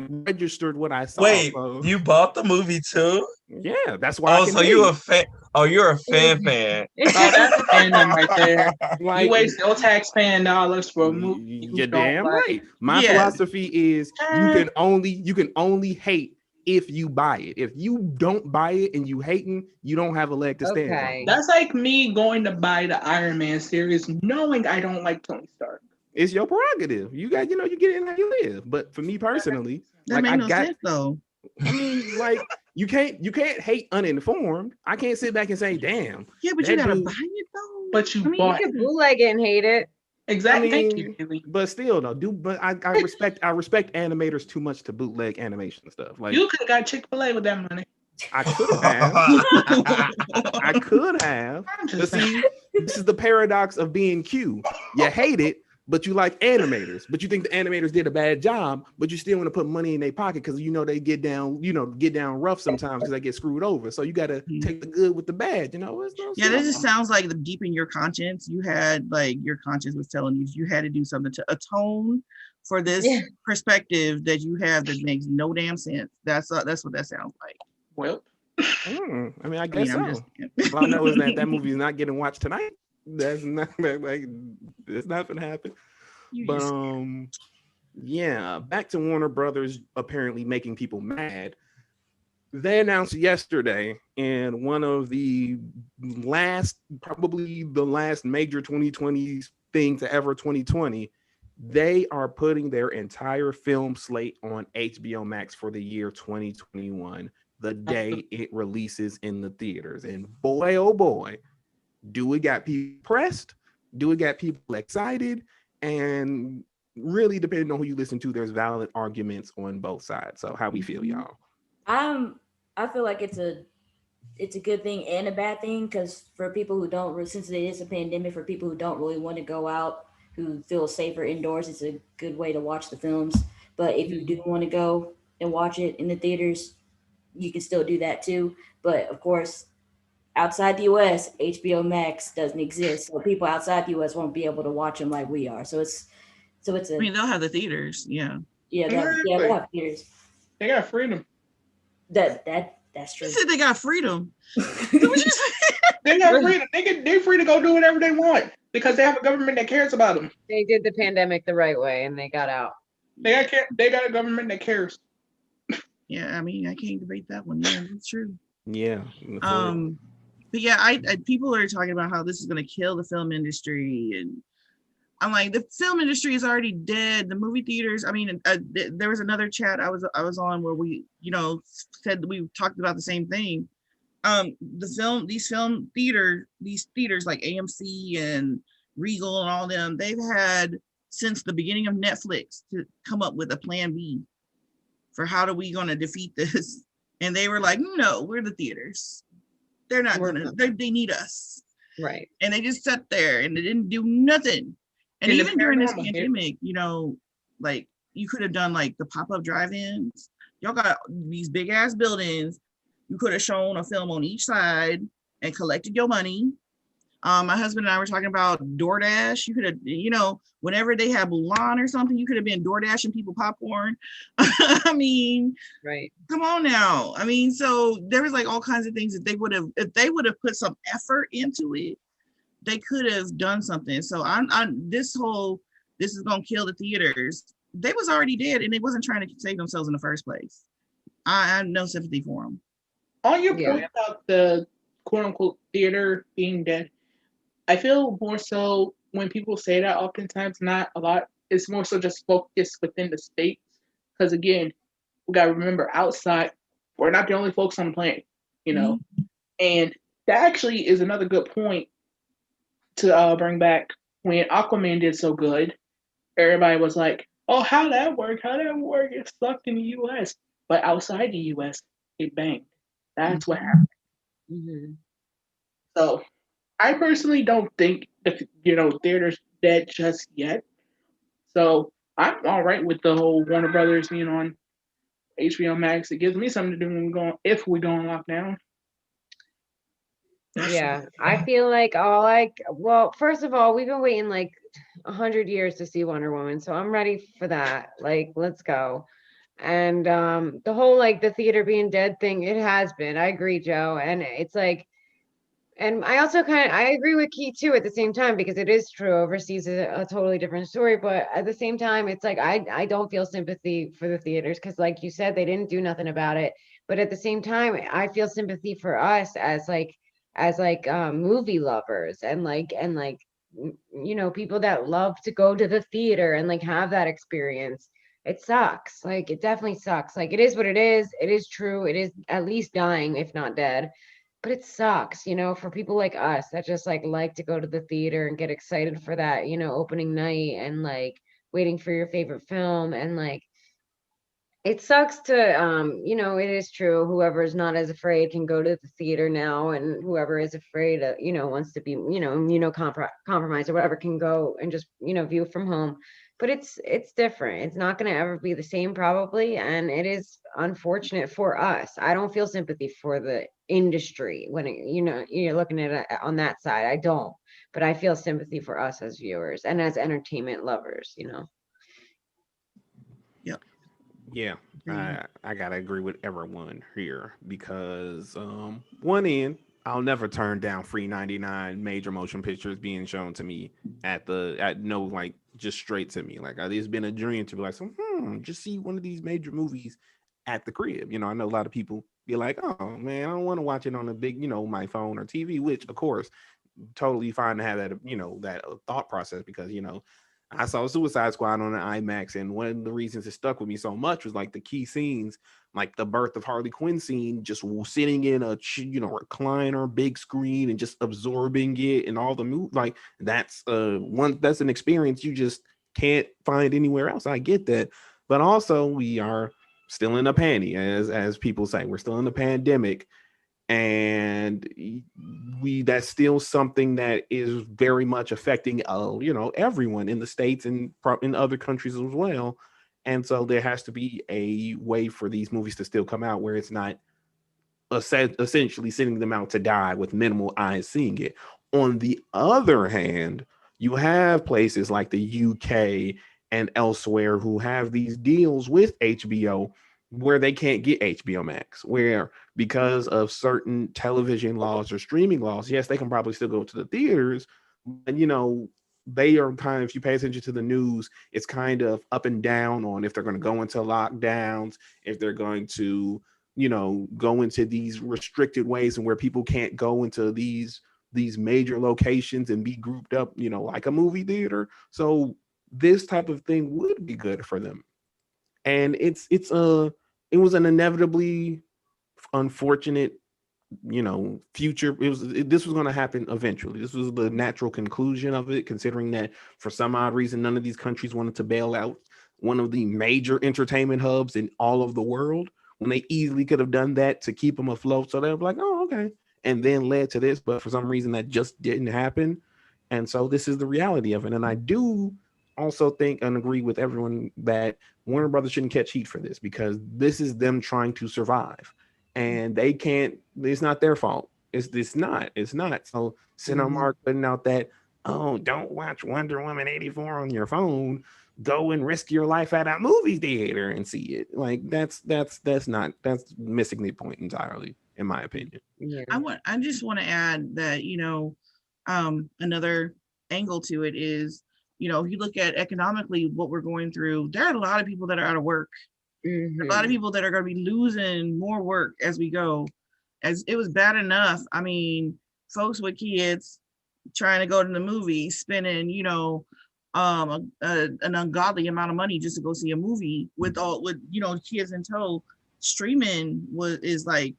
registered what I saw. Wait, so. You bought the movie too? Yeah, that's why. Oh, so you're a fan? Oh, you're a fan. Oh, that's a fandom right there. Like, you waste no taxpaying dollars for a movie. You're damn right. My philosophy is you can only hate if you buy it. If you don't buy it and you hating, you don't have a leg to stand on. That's like me going to buy the Iron Man series knowing I don't like Tony Stark. It's your prerogative. You got, you get in how you live. But for me personally, that makes no sense though. I mean, like you can't hate uninformed. I can't sit back and say, damn. Yeah, but you gotta buy it though. But you bought it. You can bootleg it and hate it. Exactly. Thank you. But still, though, I respect animators too much to bootleg animation stuff. Like you could have got Chick-fil-A with that money. I could have. I could have. But see, this is the paradox of being Q. You hate it, but you like animators. But you think the animators did a bad job, but you still want to put money in their pocket because they get down rough sometimes because they get screwed over. So you got to take the good with the bad. This just sounds like the deep in your conscience. You had your conscience was telling you had to do something to atone for this perspective that you have that makes no damn sense. That's what that sounds like. Well, I mean, I guess so. All I know is that movie is not getting watched tonight. That's not it's not gonna happen. But back to Warner Brothers apparently making people mad. They announced yesterday in one of probably the last major 2020 thing to ever 2020, they are putting their entire film slate on HBO Max for the year 2021, the day it releases in the theaters. And boy, oh boy, do it got people pressed? Do it got people excited? And really, depending on who you listen to, there's valid arguments on both sides. So how we feel, y'all? I feel like it's a good thing and a bad thing, because for people who don't, since it is a pandemic, for people who don't really want to go out, who feel safer indoors, it's a good way to watch the films. But if you do want to go and watch it in the theaters, you can still do that too. But of course, outside the US, HBO Max doesn't exist, so people outside the US won't be able to watch them like we are. So it's a. I mean, they'll have the theaters, yeah. Yeah, they'll have theaters. They got freedom. That's true. You said they got freedom. They got freedom. They're free to go do whatever they want because they have a government that cares about them. They did the pandemic the right way and they got out. They got a government that cares. Yeah, I mean, I can't debate that one. Yeah, that's true. Yeah. But yeah, I people are talking about how this is going to kill the film industry, and I'm like, the film industry is already dead. The movie theaters. I mean, there was another chat I was on where we, said we talked about the same thing. These theaters like AMC and Regal and all them, they've had since the beginning of Netflix to come up with a plan B for how are we going to defeat this. And they were like, no, we're the theaters. They're not going to, they need us. Right. And they just sat there and they didn't do nothing. And even during this pandemic, you know, like you could have done like the pop-up drive-ins. Y'all got these big ass buildings. You could have shown a film on each side and collected your money. My husband and I were talking about DoorDash. You could have, you know, whenever they have Mulan or something, you could have been DoorDashing people popcorn. I mean, right. Come on now. I mean, so there was like all kinds of things that they would have, if they would have put some effort into it, they could have done something. So this is gonna kill the theaters. They was already dead, and they wasn't trying to save themselves in the first place. I have no sympathy for them. On your point about the quote unquote theater being dead, I feel more so when people say that, oftentimes not a lot, it's more so just focused within the states. Because again, we gotta remember outside, we're not the only folks on the planet, you know. And that actually is another good point to bring back. When Aquaman did so good, everybody was like, oh, how that work? How that work? It sucked in the US. But outside the US, it banged. That's what happened. Mm-hmm. So I personally don't think theater's dead just yet. So I'm all right with the whole Warner Brothers being on HBO Max. It gives me something to do when if we go on lockdown. Yeah, I feel like well, first of all, we've been waiting like 100 years to see Wonder Woman, so I'm ready for that. Like, let's go. And the whole like the theater being dead thing, it has been. I agree, Joe. And it's like, and I also I agree with Key too at the same time, because it is true, overseas is a totally different story. But at the same time, it's like I don't feel sympathy for the theaters, because like you said, they didn't do nothing about it. But at the same time, I feel sympathy for us as movie lovers and you know, people that love to go to the theater and like have that experience. It sucks. Like, it definitely sucks. Like, it is what it is. It is true. It is at least dying, if not dead. But it sucks, you know, for people like us that just like to go to the theater and get excited for that, you know, opening night and like waiting for your favorite film. And like, it sucks to you know, it is true, whoever is not as afraid can go to the theater now, and whoever is afraid you know, wants to be, you know, compromised or whatever, can go and just, you know, view from home. But it's different. It's not going to ever be the same probably, and it is unfortunate for us. I don't feel sympathy for the industry when you know, you're looking at it on that side. I don't. But I feel sympathy for us as viewers and as entertainment lovers, you know. Yep. Yeah, I gotta agree with everyone here because one end, I'll never turn down free 99 major motion pictures being shown to me at no, like, just straight to me. Like, it's been a dream to be like, just see one of these major movies at the crib. You know, I know a lot of people be like, oh man, I don't want to watch it on a big, you know, my phone or TV, which of course, totally fine to have that, you know, that thought process, because, you know, I saw Suicide Squad on an IMAX, and one of the reasons it stuck with me so much was like the key scenes, like the birth of Harley Quinn scene, just sitting in a recliner, big screen, and just absorbing it, and all the move. Like, that's that's an experience you just can't find anywhere else. I get that, but also we are still in a panty, as people say, we're still in the pandemic. And that's still something that is very much affecting you know, everyone in the States and in other countries as well. And so there has to be a way for these movies to still come out where it's not essentially sending them out to die with minimal eyes seeing it. On the other hand, you have places like the UK and elsewhere who have these deals with HBO where they can't get HBO Max, where because of certain television laws or streaming laws, yes, they can probably still go to the theaters, but you know, they are kind of, if you pay attention to the news, it's kind of up and down on if they're going to go into lockdowns, if they're going to, you know, go into these restricted ways and where people can't go into these major locations and be grouped up, you know, like a movie theater. So this type of thing would be good for them. And it was an inevitably unfortunate future. This was going to happen eventually. This was the natural conclusion of it, considering that for some odd reason none of these countries wanted to bail out one of the major entertainment hubs in all of the world, when they easily could have done that to keep them afloat. So they were like, oh, okay, and then led to this. But for some reason that just didn't happen, and so this is the reality of it. And I do also think and agree with everyone that Warner Brothers shouldn't catch heat for this, because this is them trying to survive, and they can't. It's not their fault. It's not. It's not. So Cinemark putting out that, oh, don't watch Wonder Woman 84 on your phone. Go and risk your life at a movie theater and see it. Like that's missing the point entirely, in my opinion. Yeah. I just want to add that, another angle to it is, if you look at economically what we're going through, there are a lot of people that are out of work. A lot of people that are going to be losing more work as we go. As it was bad enough. I mean, folks with kids trying to go to the movie, spending, an ungodly amount of money just to go see a movie with kids in tow. Streaming is like,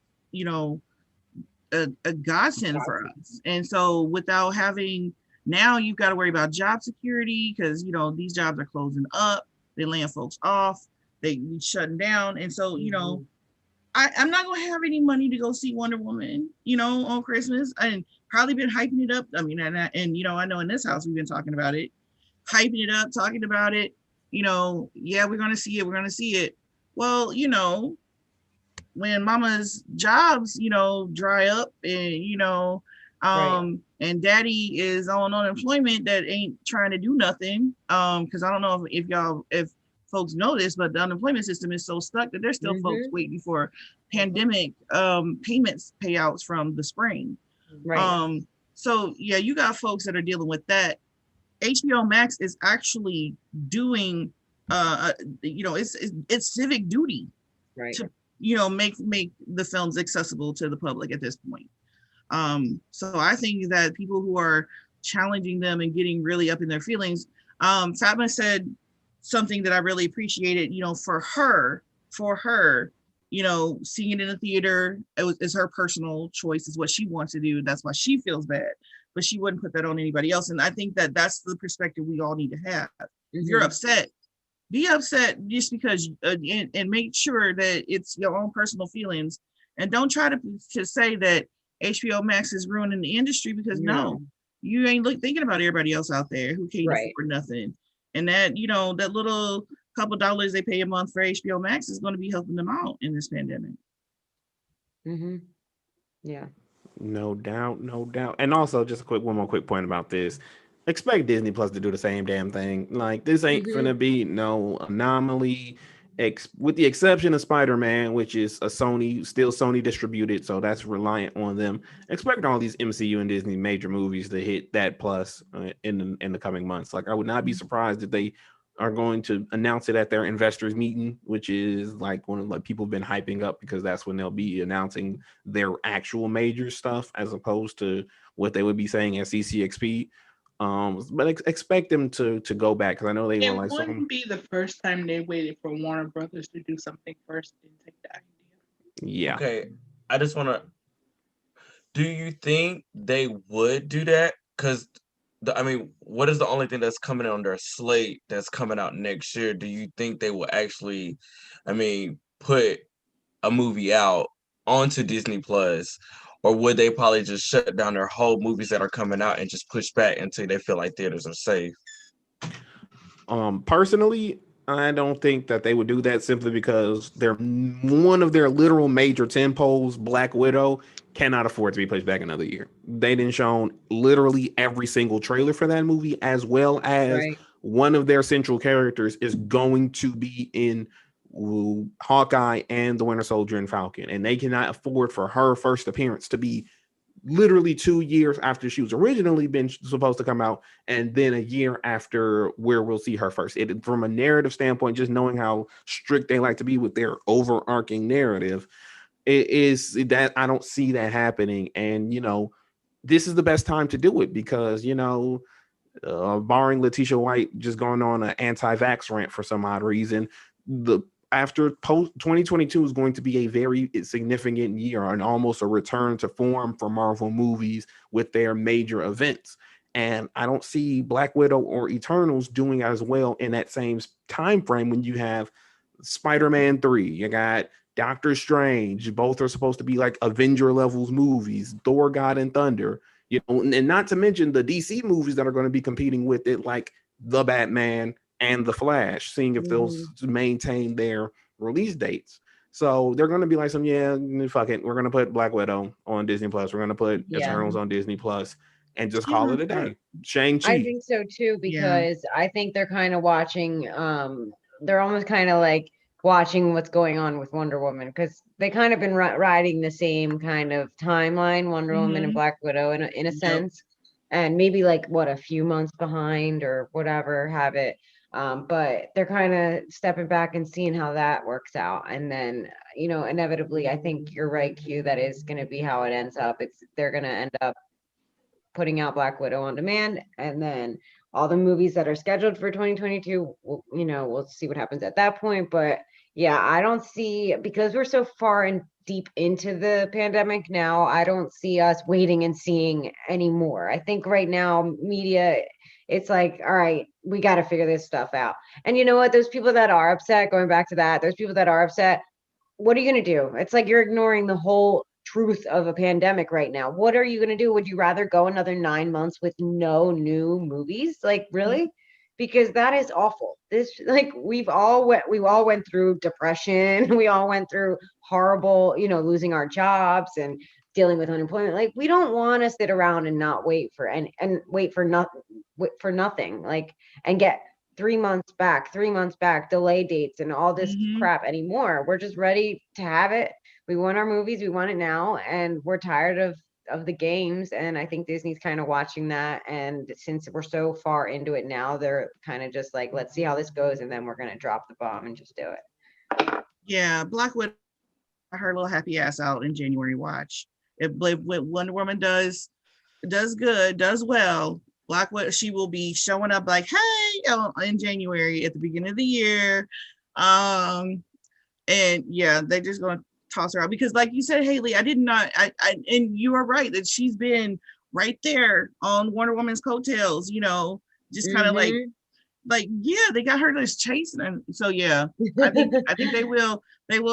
a godsend for us. And so without having, now you've got to worry about job security, because these jobs are closing up, they laying folks off, they shutting down. And so I'm not gonna have any money to go see Wonder Woman on Christmas, and probably been hyping it up. I mean, and I know in this house we've been talking about it, hyping it up, talking about it. Yeah, we're gonna see it. Well, when mama's jobs, dry up, and and daddy is on unemployment that ain't trying to do nothing. Because I don't know if folks know this, but the unemployment system is so stuck that there's still folks waiting for pandemic payouts from the spring. Right. So yeah, you got folks that are dealing with that. HBO Max is actually doing it's civic duty to make the films accessible to the public at this point. So I think that people who are challenging them and getting really up in their feelings, Fatma said something that I really appreciated, for her, seeing it in the theater, it's her personal choice, is what she wants to do. That's why she feels bad, but she wouldn't put that on anybody else. And I think that that's the perspective we all need to have. If you're upset, be upset just because, and make sure that it's your own personal feelings. And don't try to say that HBO Max is ruining the industry, because no, you ain't thinking about everybody else out there who can't afford nothing. And that, that little couple dollars they pay a month for HBO Max is going to be helping them out in this pandemic. Yeah. No doubt, no doubt. And also, just one more quick point about this. Expect Disney Plus to do the same damn thing. Like, this ain't gonna be no anomaly, with the exception of Spider-Man, which is still Sony distributed, so that's reliant on them. Expect all these MCU and Disney major movies to hit that plus in the coming months. Like, I would not be surprised if they are going to announce it at their investors meeting, which is like one of the people have been hyping up, because that's when they'll be announcing their actual major stuff, as opposed to what they would be saying at CCXP. But expect them to go back, because I know they were like, wouldn't be the first time they waited for Warner Brothers to do something first and take that idea. Yeah. Okay, I just want to. Do you think they would do that? Because what is the only thing that's coming on their slate that's coming out next year? Do you think they will actually, put a movie out onto Disney Plus, or would they probably just shut down their whole movies that are coming out and just push back until they feel like theaters are safe? Personally, I don't think that they would do that, simply because they're one of their literal major tentpoles, Black Widow, cannot afford to be pushed back another year. They didn't show literally every single trailer for that movie, as well as one of their central characters is going to be in Hawkeye and the Winter Soldier and Falcon, and they cannot afford for her first appearance to be literally 2 years after she was originally been supposed to come out, and then a year after where we'll see her first. From a narrative standpoint, just knowing how strict they like to be with their overarching narrative, it is that I don't see that happening. And this is the best time to do it, because barring Letitia White just going on an anti-vax rant for some odd reason, after post 2022 is going to be a very significant year and almost a return to form for Marvel movies with their major events. And I don't see Black Widow or Eternals doing as well in that same time frame when you have Spider-Man 3, you got Doctor Strange, both are supposed to be like Avenger levels movies, Thor, God and Thunder, you know, and not to mention the DC movies that are going to be competing with it, like The Batman and The Flash, seeing if they'll maintain their release dates. So they're going to be like, fuck it, we're going to put Black Widow on Disney Plus, we're going to put Eternals on Disney Plus, and just call it a day. Shang-Chi. I think so too, because I think they're kind of watching, they're almost kind of like watching what's going on with Wonder Woman, because they kind of been riding the same kind of timeline, Wonder Woman and Black Widow in a sense, and maybe like a few months behind or whatever have it. But they're kind of stepping back and seeing how that works out. And then, you know, inevitably, I think you're right, Q, that is going to be how it ends up. They're going to end up putting out Black Widow on demand, and then all the movies that are scheduled for 2022, we'll see what happens at that point. But yeah, I don't see, because we're so far and deep into the pandemic now, I don't see us waiting and seeing anymore. I think right now, media, it's like, all right, we got to figure this stuff out. And you know what? Those people that are upset, going back to that, those people that are upset, what are you going to do? It's like you're ignoring the whole truth of a pandemic right now. What are you going to do? Would you rather go another 9 months with no new movies? Like, really? Because that is awful. This, like, we all went through depression. We all went through horrible, losing our jobs and dealing with unemployment. Like, we don't want to sit around and not wait for and wait for nothing, like, and get 3 months back, delay dates and all this crap anymore. We're just ready to have it. We want our movies, we want it now, and we're tired of the games. And I think Disney's kind of watching that. And since we're so far into it now, they're kind of just like, let's see how this goes, and then we're going to drop the bomb and just do it. Yeah, Black Widow, her little happy ass out in January. Watch. If Wonder Woman does good, does well, Black Widow, she will be showing up like, hey, in January at the beginning of the year. And yeah, they're just going to toss her out, because like you said, Haley, I and you are right that she's been right there on Wonder Woman's coattails, just kind of like yeah, they got her just chasing, and so yeah, I think they will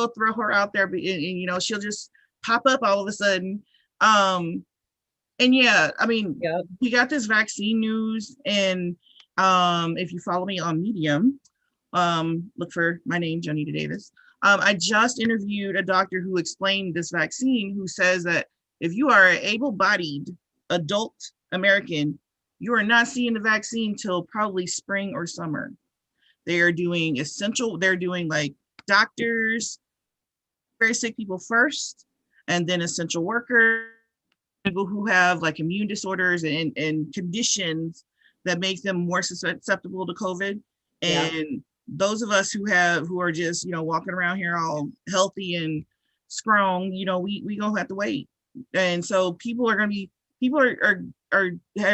throw her out there, and she'll just pop up all of a sudden. And yeah, I mean, we got this vaccine news, and if you follow me on Medium, look for my name, Janita Davis. I just interviewed a doctor who explained this vaccine, who says that if you are an able-bodied adult American, you are not seeing the vaccine till probably spring or summer. They're doing like doctors, very sick people first, and then essential workers, people who have like immune disorders and conditions that make them more susceptible to COVID. And those of us who are just, walking around here all healthy and strong, we gonna have to wait. And so people are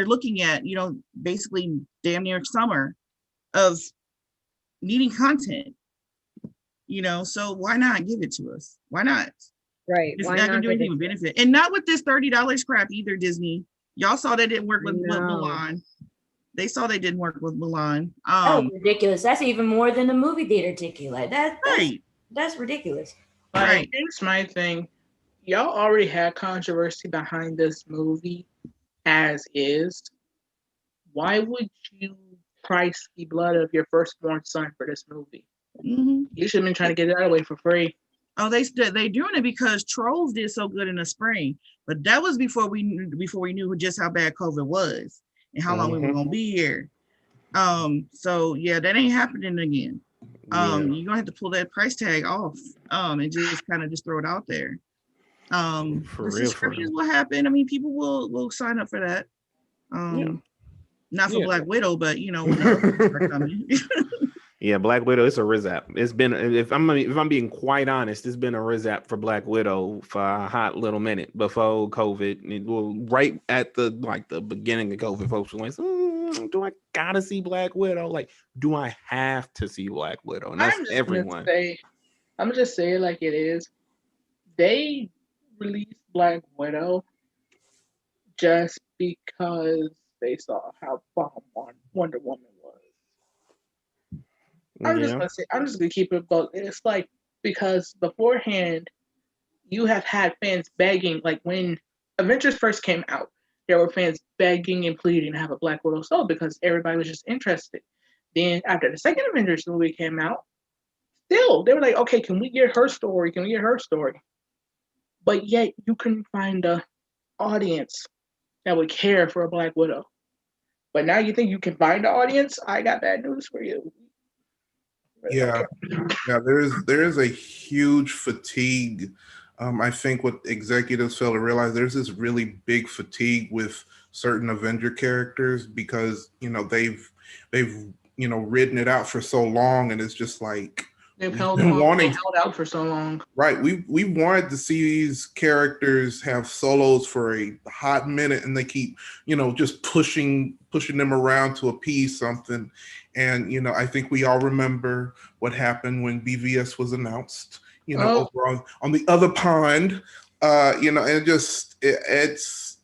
looking at, basically damn near summer of needing content, so why not give it to us? Why not? Right. It's not gonna do anything with benefit. And not with this $30 crap either, Disney. Y'all saw that didn't work with Mulan. They saw they didn't work with Mulan. That was ridiculous. That's even more than the movie theater ticket. Like that's ridiculous. Right. Here's my thing. Y'all already had controversy behind this movie as is. Why would you price the blood of your firstborn son for this movie? You should have been trying to get it out of the way for free. Oh, they doing it because Trolls did so good in the spring, but that was before we knew just how bad COVID was and how long we were gonna be here. So yeah, that ain't happening again. You're gonna have to pull that price tag off, and just kind of just throw it out there. The subscriptions will happen. I mean, people will sign up for that. Not for Black Widow, but when are coming. Yeah, Black Widow, it's a rizap. It's been, if I'm being quite honest, it's been a rizap for Black Widow for a hot little minute before COVID. Right at the beginning of COVID, folks were like, do I gotta see Black Widow? Like, do I have to see Black Widow? And that's everyone. I'm just saying like it is. They released Black Widow just because they saw how bomb Wonder Woman was. Yeah. I'm just gonna keep it, but it's like because beforehand you have had fans begging, like when Avengers first came out, there were fans begging and pleading to have a Black Widow sold because everybody was just interested. Then after the second Avengers movie came out, still they were like, okay, can we get her story? Can we get her story? But yet you couldn't find a audience that would care for a Black Widow. But now you think you can find the audience? I got bad news for you. Yeah, yeah. There is a huge fatigue. I think what executives fail to realize, there's this really big fatigue with certain Avenger characters because they've ridden it out for so long, and it's just like They've we've held been on, they wanting. held out for so long. Right. We wanted to see these characters have solos for a hot minute, and they keep, just pushing them around to appease something. And I think we all remember what happened when BVS was announced. Oh. Over on the other pond. And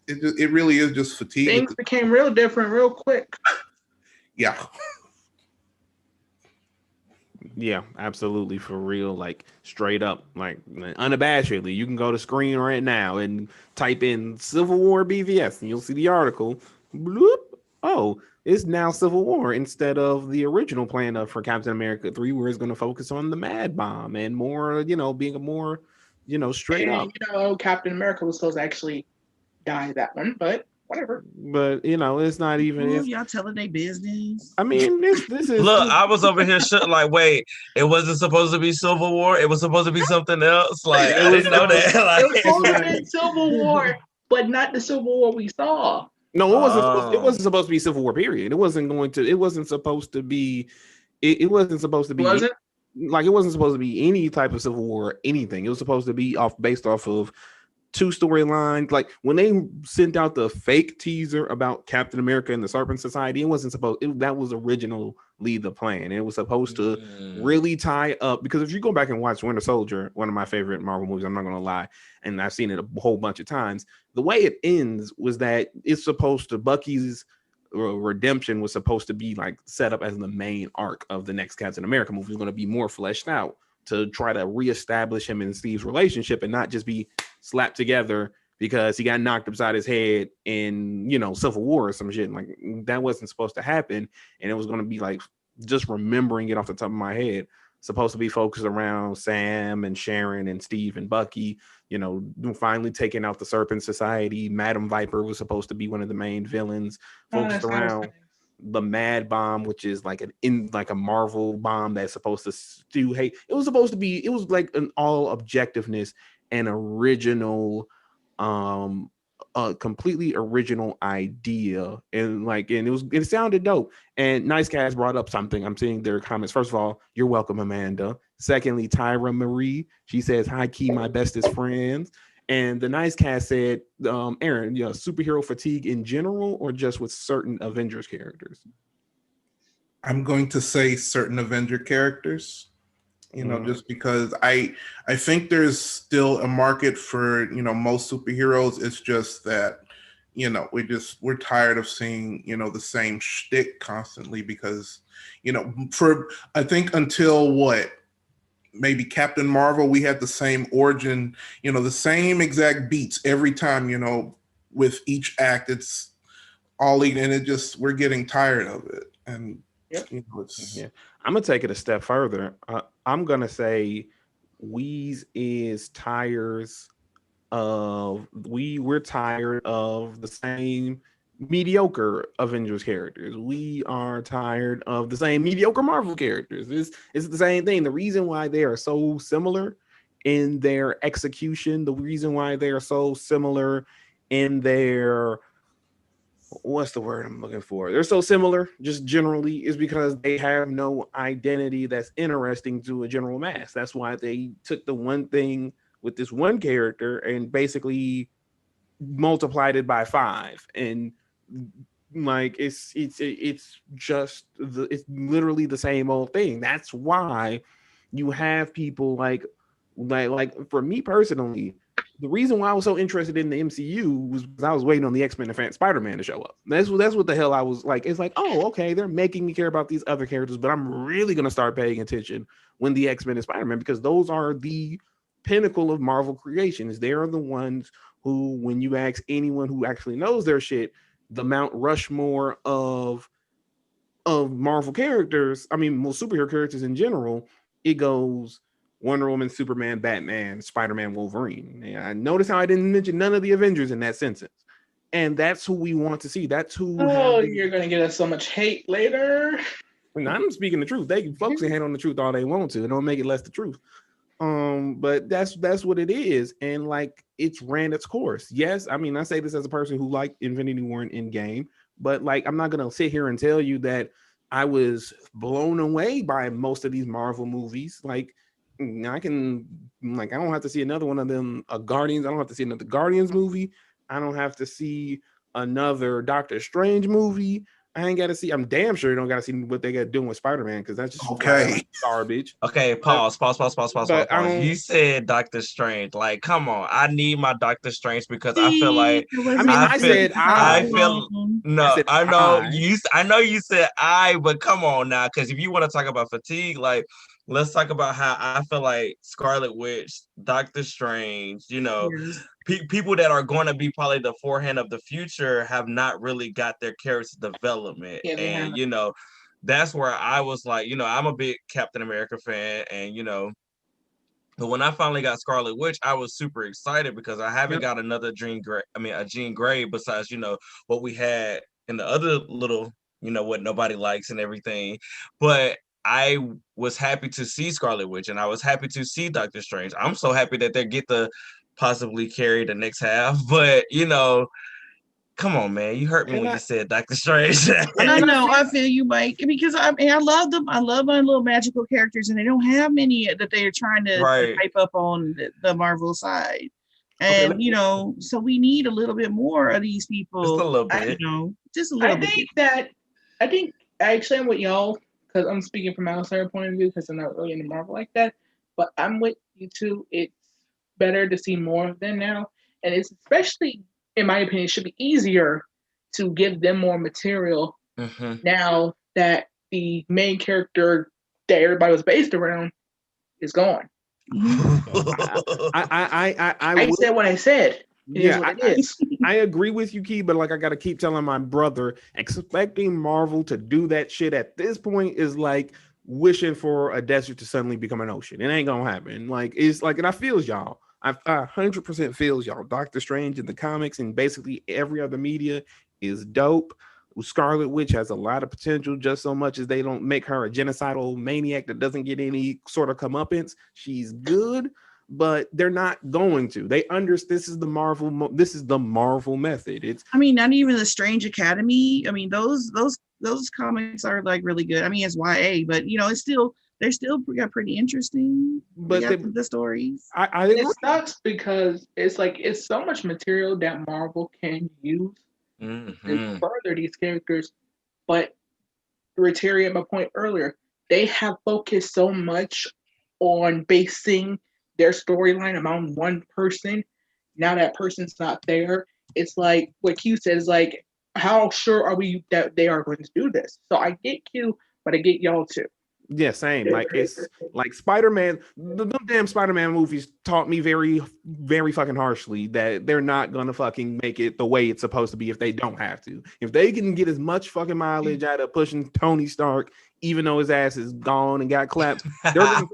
it really is just fatigue. Things became real different real quick. Yeah. Yeah, absolutely, for real, like straight up, like unabashedly. You can go to screen right now and type in Civil War BVS and you'll see the article. Bloop. Oh, it's now Civil War instead of the original plan for Captain America 3, where it's going to focus on the Mad Bomb and more, being a more, straight up. Captain America was supposed to actually die that one, but whatever. But it's not even. Ooh, y'all telling their business. I mean, this is. Look, I was over here like, wait, it wasn't supposed to be Civil War. It was supposed to be something else. Like, I didn't know that. It was supposed to be Civil War, but not the Civil War we saw. No, it wasn't. It wasn't supposed to be Civil War. Period. It wasn't going to. It wasn't supposed to be. It wasn't supposed to be. Was it? Like, it wasn't supposed to be any type of Civil War or anything. It was supposed to be based off of two storylines. Like when they sent out the fake teaser about Captain America and the Serpent Society, it wasn't supposed. That was originally the plan. It was supposed to really tie up, because if you go back and watch Winter Soldier, one of my favorite Marvel movies, I'm not going to lie, and I've seen it a whole bunch of times. The way it ends was that it's supposed to Bucky's redemption was supposed to be like set up as the main arc of the next Captain America movie. It's going to be more fleshed out to try to reestablish him and Steve's relationship and not just be slapped together because he got knocked upside his head in, Civil War or some shit. Like, that wasn't supposed to happen. And it was going to be like, just remembering it off the top of my head, supposed to be focused around Sam and Sharon and Steve and Bucky, finally taking out the Serpent Society. Madam Viper was supposed to be one of the main villains, focused around the Mad Bomb, which is like a Marvel bomb that's supposed to stew hate. It was like an all objectiveness and original, a completely original idea, and it sounded dope. And Nice Cats brought up something. I'm seeing their comments. First of all, you're welcome, Amanda. Secondly, Tyra Marie, she says, hi Key, my bestest friends. And the Nice Cast said, Aaron, superhero fatigue in general or just with certain Avengers characters? I'm going to say certain Avenger characters, just because I think there's still a market for, most superheroes. It's just that, we're tired of seeing, the same shtick constantly because, I think until maybe Captain Marvel, we had the same origin, the same exact beats every time, with each act. It's all and we're getting tired of it. And I'm gonna take it a step further. I'm gonna say we're tired of the same mediocre Avengers characters. We are tired of the same mediocre Marvel characters. It's the same thing. The reason why they are so similar in their execution, the reason why they are so similar in their, what's the word I'm looking for? They're so similar just generally is because they have no identity that's interesting to a general mass. That's why they took the one thing with this one character and basically multiplied it by 5. And like it's literally the same old thing. That's why you have people like for me personally, the reason why I was so interested in the MCU was because I was waiting on the X-Men and Spider-Man to show up. That's what the hell I was like. It's like, oh, okay, they're making me care about these other characters, but I'm really gonna start paying attention when the X-Men and Spider-Man, because those are the pinnacle of Marvel creations. They are the ones who, when you ask anyone who actually knows their shit, the Mount Rushmore of Marvel characters, I mean, most superhero characters in general, it goes Wonder Woman, Superman, Batman, Spider-Man, Wolverine. And I notice how I didn't mention none of the Avengers in that sentence. And that's who we want to see. That's who. Oh, you're gonna get us so much hate later. And I'm speaking the truth. They can folks can hate on the truth all they want to. It don't make it less the truth. But that's what it is, and like it's ran its course. Yes, I mean I say this as a person who liked Infinity War and Endgame, but like I'm not gonna sit here and tell you that I was blown away by most of these Marvel movies. Like I can, like I don't have to see another one of them. Guardians. I don't have to see another Guardians movie. I don't have to see another Doctor Strange movie. I ain't got to see. I'm damn sure you don't got to see what they got doing with Spider-Man, because that's just garbage. Okay, pause. You said Doctor Strange. Like, come on. I need my Doctor Strange because I feel like I know you said but come on now, because if you want to talk about fatigue, like let's talk about how I feel like Scarlet Witch, Doctor Strange, people that are going to be probably the forehand of the future have not really got their character development. And that's where I was like, I'm a big Captain America fan, and but when I finally got Scarlet Witch, I was super excited because I haven't got another a Jean Grey besides what we had in the other little what nobody likes and everything. But I was happy to see Scarlet Witch, and I was happy to see Doctor Strange. I'm so happy that they get to possibly carry the next half, but come on, man, you hurt me when you said Doctor Strange. I know, I feel you, Mike, because I love them. I love my little magical characters, and they don't have many that they are trying to hype up on the Marvel side. And so we need a little bit more of these people. Just a little bit. Just a little bit. I think actually I'm with y'all, because I'm speaking from my outsider point of view, because I'm not really into Marvel like that. But I'm with you too. It's better to see more of them now, and it's especially, in my opinion, it should be easier to give them more material now that the main character that everybody was based around is gone. I said what I said. I agree with you, Key, but like I gotta keep telling my brother, expecting Marvel to do that shit at this point is like wishing for a desert to suddenly become an ocean. It ain't gonna happen. Like it's like, and I feels y'all. I 100% feels y'all. Doctor Strange in the comics and basically every other media is dope. Scarlet Witch has a lot of potential, just so much as they don't make her a genocidal maniac that doesn't get any sort of comeuppance. She's good, but they're not going to. They understand this is the Marvel method. It's not even the Strange Academy. I mean, those comics are like really good. I mean, it's YA, but it's still, they're still got pretty interesting. But the stories. I agree. It sucks because it's like it's so much material that Marvel can use to further these characters. But to reiterate my point earlier, they have focused so much on basing their storyline around one person. Now that person's not there, it's like what Q says, like, how sure are we that they are going to do this? So I get Q, but I get y'all too. Yeah, same. Like it's like Spider-Man. The damn Spider-Man movies taught me very, very fucking harshly that they're not gonna fucking make it the way it's supposed to be if they don't have to. If they can get as much fucking mileage out of pushing Tony Stark, even though his ass is gone and got clapped, they're gonna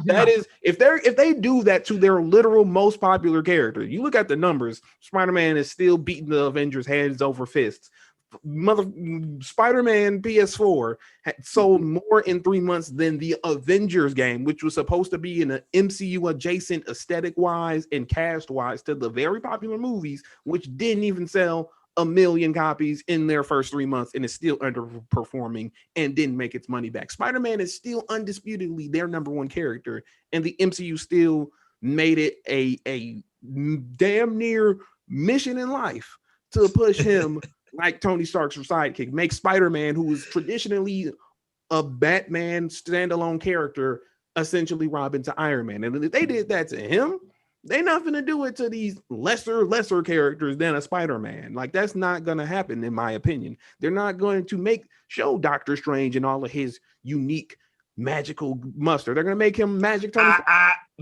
that is if they do that to their literal most popular character. You look at the numbers, Spider-Man is still beating the Avengers hands over fists. Spider-Man PS4 had sold more in 3 months than the Avengers game, which was supposed to be in an MCU adjacent aesthetic wise and cast wise to the very popular movies, which didn't even sell 1 million copies in their first 3 months and is still underperforming and didn't make its money back. Spider-Man is still undisputedly their number one character, and the MCU still made it a damn near mission in life to push him like Tony Stark's sidekick, make Spider-Man, who is traditionally a Batman standalone character, essentially Robin to Iron Man. And if they did that to him, they're not going to do it to these lesser characters than a Spider-Man. Like, that's not going to happen, in my opinion. They're not going to show Doctor Strange and all of his unique magical muster. They're going to make him Magic Tony.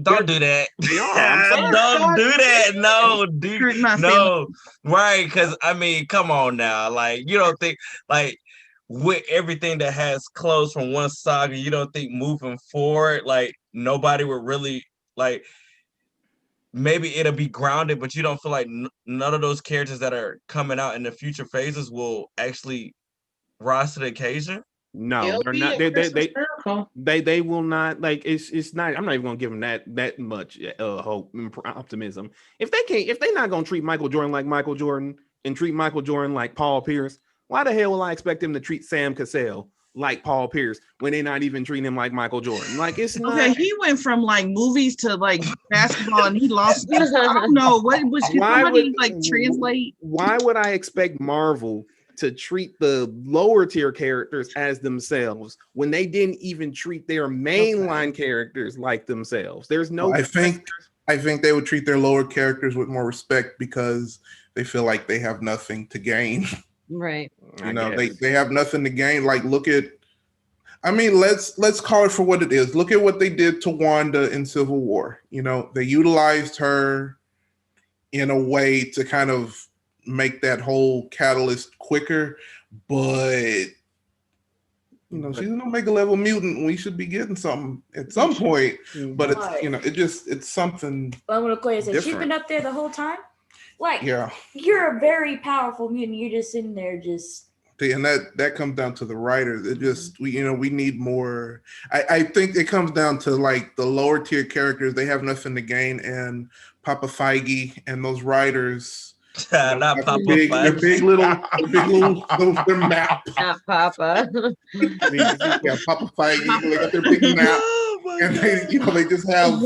Don't do that. I'm Don't do that. No, Hurt my no. Right, because I mean, come on now. Like, you don't think, like, with everything that has closed from one saga, you don't think moving forward, like, nobody would really, like, maybe it'll be grounded, but you don't feel like none of those characters that are coming out in the future phases will actually rise to the occasion? No, they're not. They will not. Like, it's not. I'm not even gonna give them that much hope and optimism. If they're not gonna treat Michael Jordan like Michael Jordan and treat Michael Jordan like Paul Pierce, why the hell will I expect them to treat Sam Cassell like Paul Pierce when they're not even treating him like Michael Jordan? Like, it's not. Okay, he went from like movies to like basketball, and he lost. I don't know what was. Somebody translate? Why would I expect Marvel to treat the lower tier characters as themselves when they didn't even treat their mainline characters like themselves? There's no. I think they would treat their lower characters with more respect because they feel like they have nothing to gain. Right. They have nothing to gain. Like, look at. I mean, let's call it for what it is. Look at what they did to Wanda in Civil War. They utilized her in a way to kind of make that whole catalyst quicker, but she's an Omega level mutant. We should be getting something at some point, but it's something. Well, I'm gonna say she's been up there the whole time. Like, you're a very powerful mutant. You're just sitting there, and that comes down to the writers. It just we need more. I think it comes down to like the lower tier characters. They have nothing to gain, and Papa Feige and those writers. Not Papa Feige. Feige. Their map. Not Papa. Papa Feige. They got their big map, and they just have.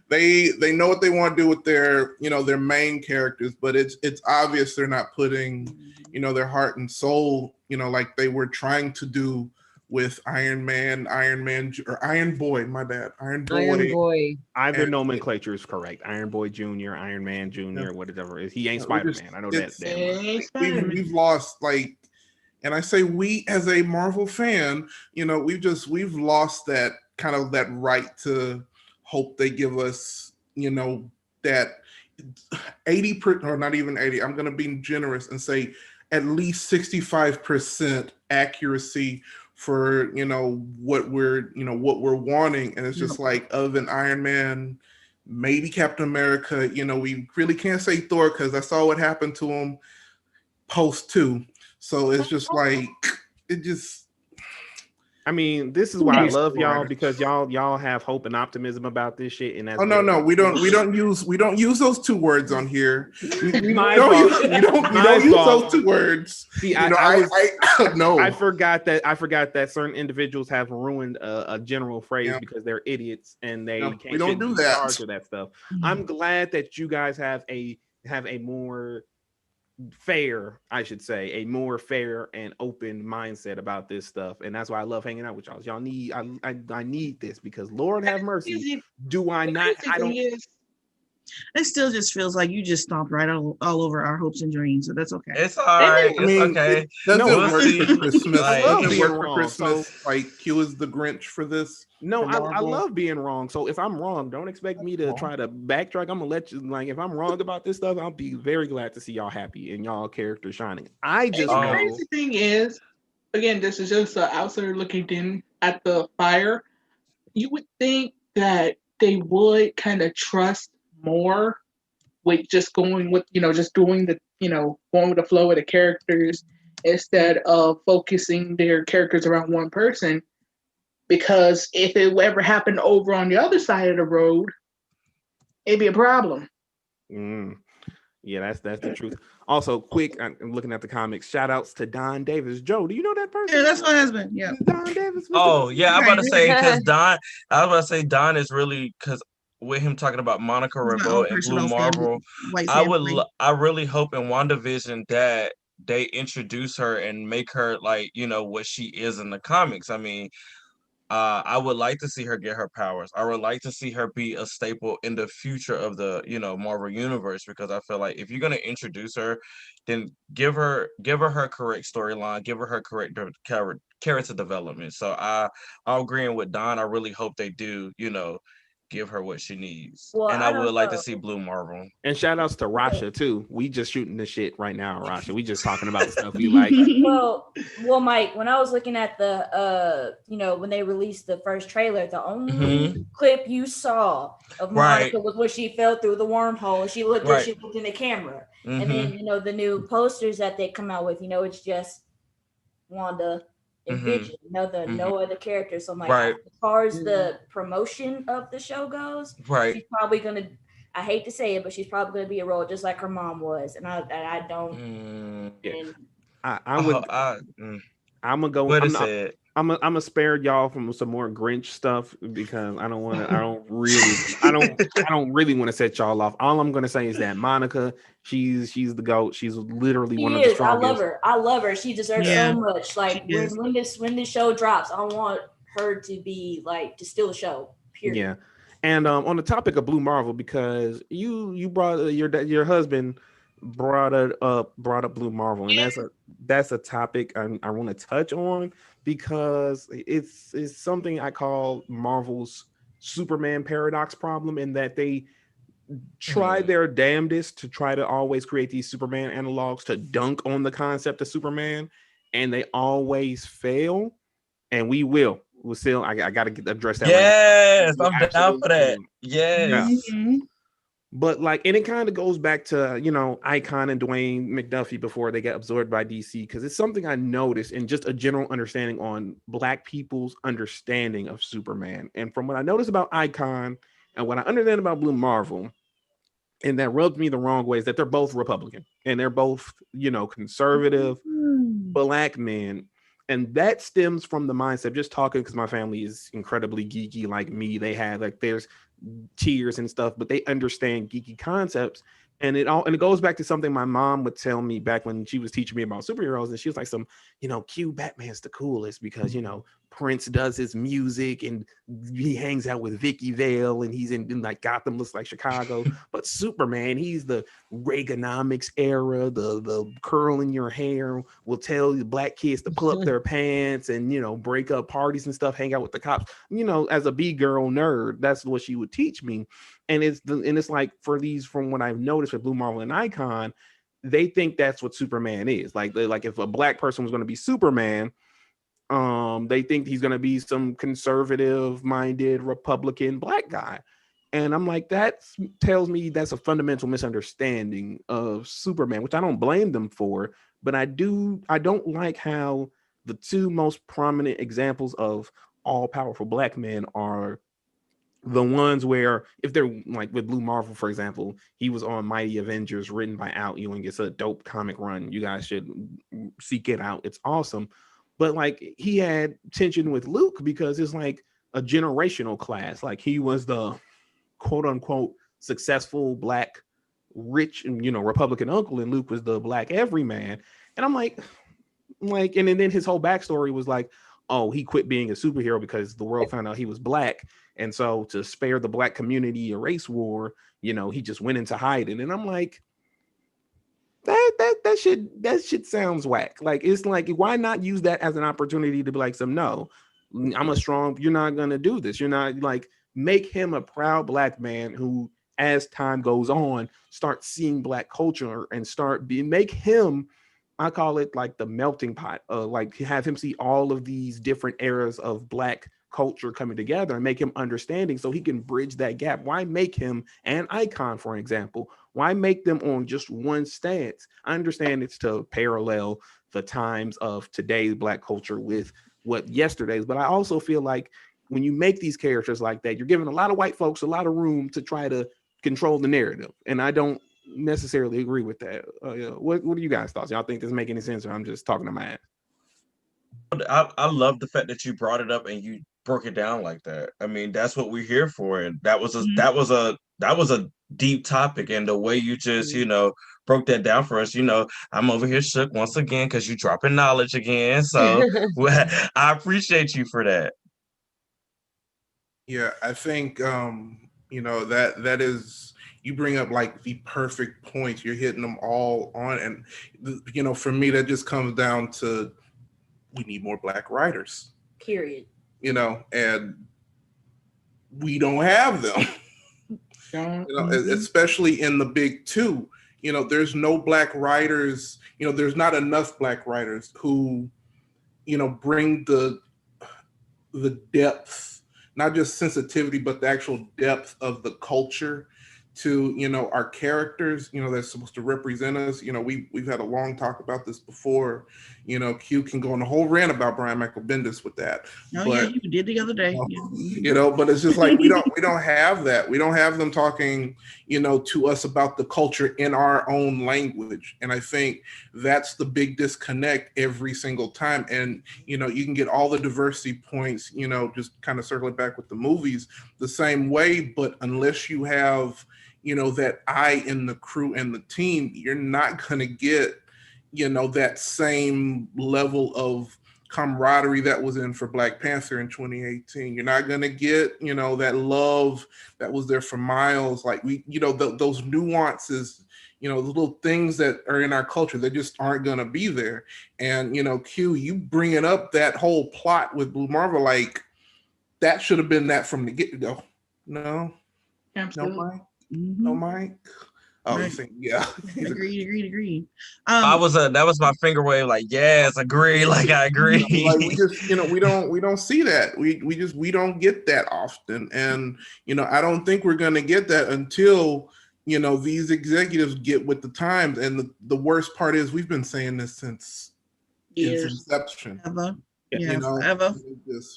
They know what they want to do with their their main characters, but it's obvious they're not putting their heart and soul like they were trying to do with Iron Boy. My bad, Iron Boy. Either nomenclature is correct. Iron Boy Jr., Iron Man Jr., whatever. He ain't Spider-Man. I know that. We've lost and I say we as a Marvel fan, we've lost that kind of that right to hope they give us, that 80 or not even 80. I'm going to be generous and say at least 65% accuracy for what we're wanting, and it's just like other than Iron Man, maybe Captain America. We really can't say Thor because I saw what happened to him post 2. So it's just like it just. I mean, this is why I love y'all, because y'all have hope and optimism about this shit. And that's no, we don't use those 2 words on here. We don't use those 2 words. See, I forgot that certain individuals have ruined a general phrase because they're idiots and they can't. We don't do that. That stuff. I'm glad that you guys have a more fair, I should say, a more fair and open mindset about this stuff, and that's why I love hanging out with y'all. Y'all need, I need this, because Lord have mercy, do I not? I don't. It still just feels like you just stomped right all over our hopes and dreams, so that's okay. It's all right. It's okay. Doesn't work for Christmas. Doesn't work for Christmas. Like Q is the Grinch for this. No, I love being wrong. So if I'm wrong, don't expect me to try to backtrack. I'm gonna let you, like, if I'm wrong about this stuff, I'll be very glad to see y'all happy and y'all characters shining. The crazy thing is, again, this is just an outsider looking in at the fire. You would think that they would kind of trust more with just going with just doing the going with the flow of the characters instead of focusing their characters around one person, because if it ever happened over on the other side of the road, it'd be a problem. Yeah, that's the truth. Also, quick, I'm looking at the comics. Shout outs to Don Davis. Joe, do you know that person? Yeah, that's my husband. Yeah, Don Davis. Oh yeah, I'm about to say because Don is really, because with him talking about Monica Rambeau and Blue Marvel, I really hope in WandaVision that they introduce her and make her like what she is in the comics. I mean, I would like to see her get her powers. I would like to see her be a staple in the future of the, Marvel universe, because I feel like if you're gonna introduce her, then give her correct storyline, give her correct character development. So I'm agreeing with Don. I really hope they do, give her what she needs. Well, And I I don't would like to know. see Blue Marvel. And shout outs to Rasha too. We just shooting the shit right now, Rasha. We just talking about the stuff we like. Well, Mike, when I was looking at the when they released the first trailer, the only clip you saw of Right. Monica was when she fell through the wormhole. She looked Right. she looked in the camera. Mhm. And then, the new posters that they come out with, it's just Wanda and Vision, no other characters. So I'm like, Right. as far as the promotion of the show goes, Right. she's probably gonna, I hate to say it, but she's probably gonna be a role just like her mom was. And I don't Yeah. and I would. I'm gonna go. What I'm is not. it? I'm gonna spare y'all from some more Grinch stuff because I don't want to. I don't really want to set y'all off. All I'm gonna say is that Monica, she's the GOAT. She's literally one of the strongest. I love her. She deserves Yeah, so much. Like she is. when this show drops, I want her to be like to steal the show. Period. Yeah. And on the topic of Blue Marvel, because you brought your husband brought up Blue Marvel, and that's a topic I want to touch on because it's something I call Marvel's Superman paradox problem, in that they try their damnedest to try to always create these Superman analogs to dunk on the concept of Superman, and they always fail. And we'll still, I gotta address that. Yes, right now. I'm down for that. Yes. Yeah. But and it kind of goes back to Icon and Dwayne McDuffie before they got absorbed by DC, because it's something I noticed in just a general understanding on Black people's understanding of Superman. And from what I noticed about Icon and what I understand about Blue Marvel, and that rubbed me the wrong way, is that they're both Republican and they're both conservative Black men. And that stems from the mindset, just talking, because my family is incredibly geeky like me. They have there's tears and stuff, but they understand geeky concepts. And it goes back to something my mom would tell me back when she was teaching me about superheroes. And she was like, Q, Batman's the coolest because, Prince does his music and he hangs out with Vicky Vale and he's in like Gotham looks like Chicago. But Superman, he's the Reaganomics era, the curl in your hair will tell the Black kids to pull up their pants and, break up parties and stuff, hang out with the cops. As a B-girl nerd, that's what she would teach me. And it's like, from what I've noticed with Blue Marvel and Icon, they think that's what Superman is. Like if a Black person was going to be Superman, they think he's going to be some conservative-minded Republican Black guy. And I'm like, that tells me that's a fundamental misunderstanding of Superman, which I don't blame them for. But I don't like how the two most prominent examples of all-powerful Black men are the ones where, if they're like with Blue Marvel, for example, he was on Mighty Avengers written by Al Ewing. It's a dope comic run. You guys should seek it out. It's awesome. But he had tension with Luke because it's like a generational clash. Like he was the quote unquote successful Black rich Republican uncle, and Luke was the Black everyman. And I'm like, and then his whole backstory was like, oh, he quit being a superhero because the world found out he was Black. And so to spare the Black community a race war, he just went into hiding. And I'm like, that shit sounds whack. Like, it's like, why not use that as an opportunity to be like, no, I'm a strong, you're not going to do this. You're not make him a proud Black man who, as time goes on, start seeing Black culture and make him, I call it like the melting pot, have him see all of these different eras of Black culture coming together and make him understanding so he can bridge that gap. Why make him an Icon, for example? Why make them on just one stance? I understand it's to parallel the times of today's Black culture with what yesterday's, but I also feel like when you make these characters like that, you're giving a lot of white folks a lot of room to try to control the narrative. And I don't necessarily agree with that. What are you guys' thoughts? Y'all think this make any sense, or I'm just talking to my ass? I love the fact that you brought it up and you broke it down like that. I mean, that's what we're here for, and that was a deep topic, and the way you just broke that down for us. I'm over here shook once again because you dropping knowledge again. So I appreciate you for that. Yeah, I think that is, you bring up like the perfect points. You're hitting them all on, and for me that just comes down to we need more Black writers. Period. And we don't have them. Mhm. Especially in the big two. There's no Black writers. There's not enough Black writers who bring the depth, not just sensitivity, but the actual depth of the culture to our characters that's supposed to represent us. We've had a long talk about this before. Q can go on a whole rant about Brian Michael Bendis with that. Oh but yeah, you did the other day. but it's just like we don't have that. We don't have them talking to us about the culture in our own language. And I think that's the big disconnect every single time. And you can get all the diversity points, just kind of circle it back with the movies the same way, but unless you have that eye in the crew and the team, you're not going to get that same level of camaraderie that was in for Black Panther in 2018. You're not going to get that love that was there for Miles. Like those nuances, the little things that are in our culture, they just aren't going to be there. And Q, you bringing up that whole plot with Blue Marvel, like that should have been that from the get-go. No, Absolutely. no, Mike. Mhm. No, Mike. Oh, Right. you think, yeah. Agreed. That was my finger wave, like, yes, agree, like I agree. Like we just, we don't see that. We don't get that often. And I don't think we're gonna get that until these executives get with the times. And the worst part is we've been saying this since its Years. inception. Ever. Yeah, Forever.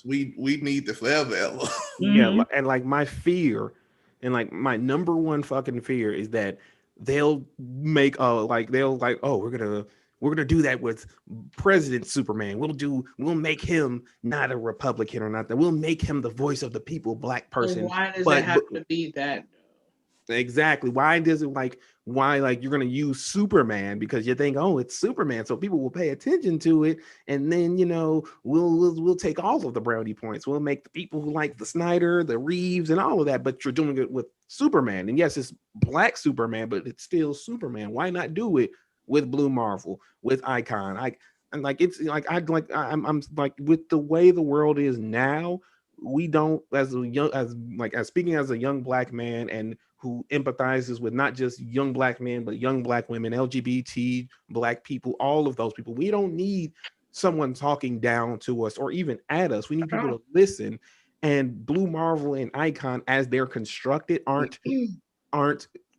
We need the forever ever. Yeah, and like my fear, and like my number one fucking fear is that they'll make oh we're gonna do that with President Superman. We'll make him not a Republican or not that. We'll make him the voice of the people, Black person. So why does But- it have to be that? Exactly. Why does it why you're gonna use Superman because you think, oh, it's Superman, so people will pay attention to it, and then we'll take all of the brownie points. We'll make the people who like the Snyder, the Reeves, and all of that, but you're doing it with Superman. And yes, it's Black Superman, but it's still Superman. Why not do it with Blue Marvel, with Icon? I'm like with the way the world is now, we don't as speaking as a young Black man and who empathizes with not just young Black men, but young Black women, LGBT, Black people, all of those people. We don't need someone talking down to us or even at us. We need people to listen. And Blue Marvel and Icon, as they're constructed, aren't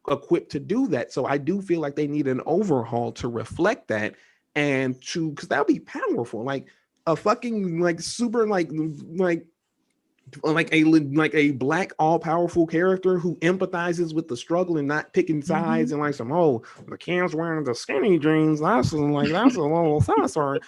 equipped to do that. So I do feel like they need an overhaul to reflect that and because that'll be powerful. Like a fucking super a Black all-powerful character who emphathizes with the struggle and not picking sides and like the kid's wearing the skinny jeans, that's a little saucer,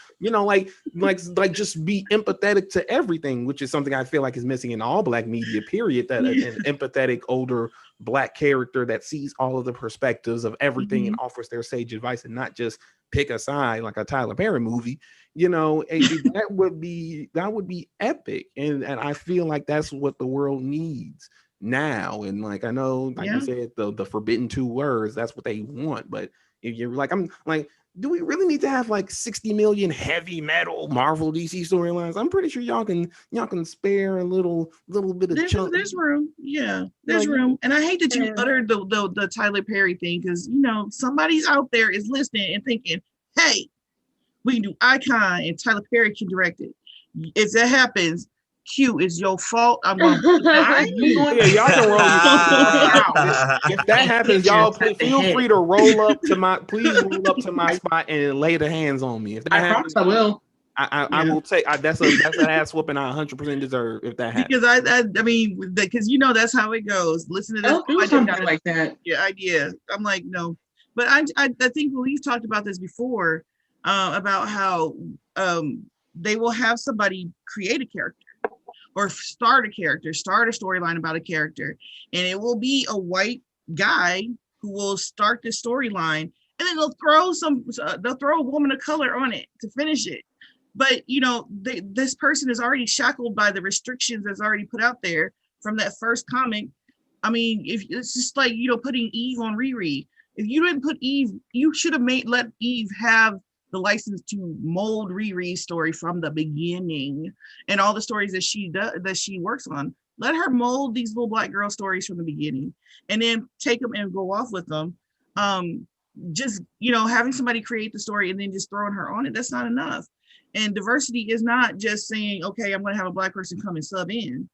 just be empathetic to everything, which is something I feel like is missing in all Black media, period. That an empathetic older Black character that sees all of the perspectives of everything and offers their sage advice and not just pick a side like a Tyler Perry movie. That would be epic, and I feel like that's what the world needs now. And like I know, like you said, the forbidden two words, that's what they want. But if you're like, I'm like, do we really need to have like 60 million heavy metal Marvel DC storylines? I'm pretty sure y'all can spare a little bit of chunk. There's room. Yeah, there's room. And I hate that you uttered the Tyler Perry thing because somebody's out there is listening and thinking, hey, we can do Icon and Tyler Perry can direct it. If that happens, Q, is your fault. I'm going to y'all can roll if that happens, y'all feel free to roll up to my spot and lay the hands on me. If that happens, I will. I will take that's an ass whooping I 100% deserve if that happens. Because I mean, because that's how it goes. Listen to this. Do something like that. Your idea. I'm like, no. But I think we've talked about this before, about how they will have somebody create a character or start a storyline about a character, and it will be a white guy who will start the storyline, and then they'll throw a woman of color on it to finish it. But this person is already shackled by the restrictions that's already put out there from that first comic. I mean, if it's just like, putting Eve on Riri. If you didn't put Eve, you should have let Eve have the license to mold Riri's story from the beginning, and all the stories that she does, that she works on. Let her mold these little Black girl stories from the beginning, and then take them and go off with them. Just having somebody create the story and then just throwing her on it, that's not enough. And diversity is not just saying, okay, I'm going to have a Black person come and sub in.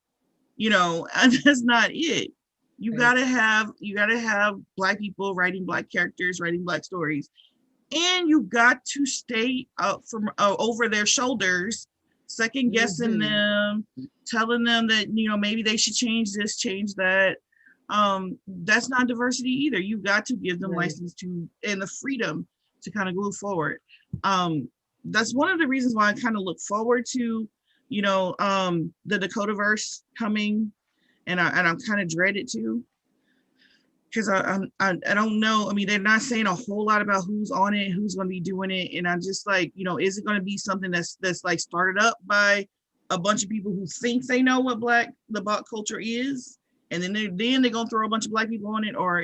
That's not it. You gotta have Black people writing Black characters, writing Black stories, and you got to stay out from over their shoulders, second guessing them, telling them that maybe they should change this, change that. That's not diversity either. You got to give them license to and the freedom to kind of move forward. That's one of the reasons why I kind of look forward to the Dakotaverse coming, and I'm kind of dreaded too, because I don't know. I mean, they're not saying a whole lot about who's on it, who's going to be doing it, and I'm just like, is it going to be something that's like started up by a bunch of people who think they know what the Black culture is, and then they're gonna throw a bunch of Black people on it, or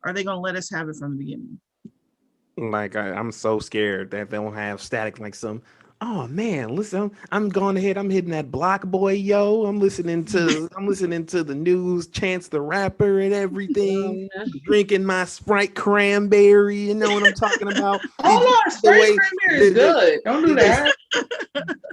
are they gonna let us have it from the beginning? Like I'm so scared that they won't have static like some. Oh man, listen, I'm going ahead. I'm hitting that Block Boy, yo. I'm listening to the news, Chance the Rapper and everything. Drinking my Sprite cranberry. You know what I'm talking about? Hold on, Sprite cranberry is good. Don't do that.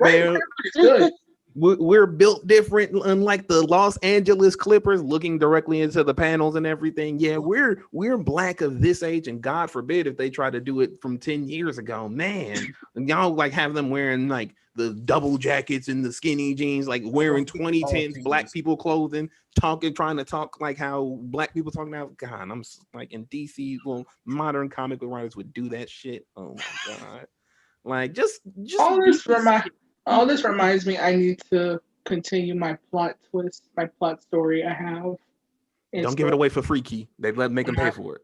Man, It's good. We're built different, unlike the Los Angeles Clippers, looking directly into the panels and everything. Yeah, we're Black of this age, and God forbid if they try to do it from 10 years ago, man. And y'all like have them wearing like the double jackets and the skinny jeans, like wearing 2010s Black people clothing, trying to talk like how Black people talk now. God, I'm like in DC, well, modern comic book writers would do that shit. Oh my God. Like just all this reminds me I need to continue my plot twist, my plot story I have. Don't give it away for free, Key. They make them pay for it.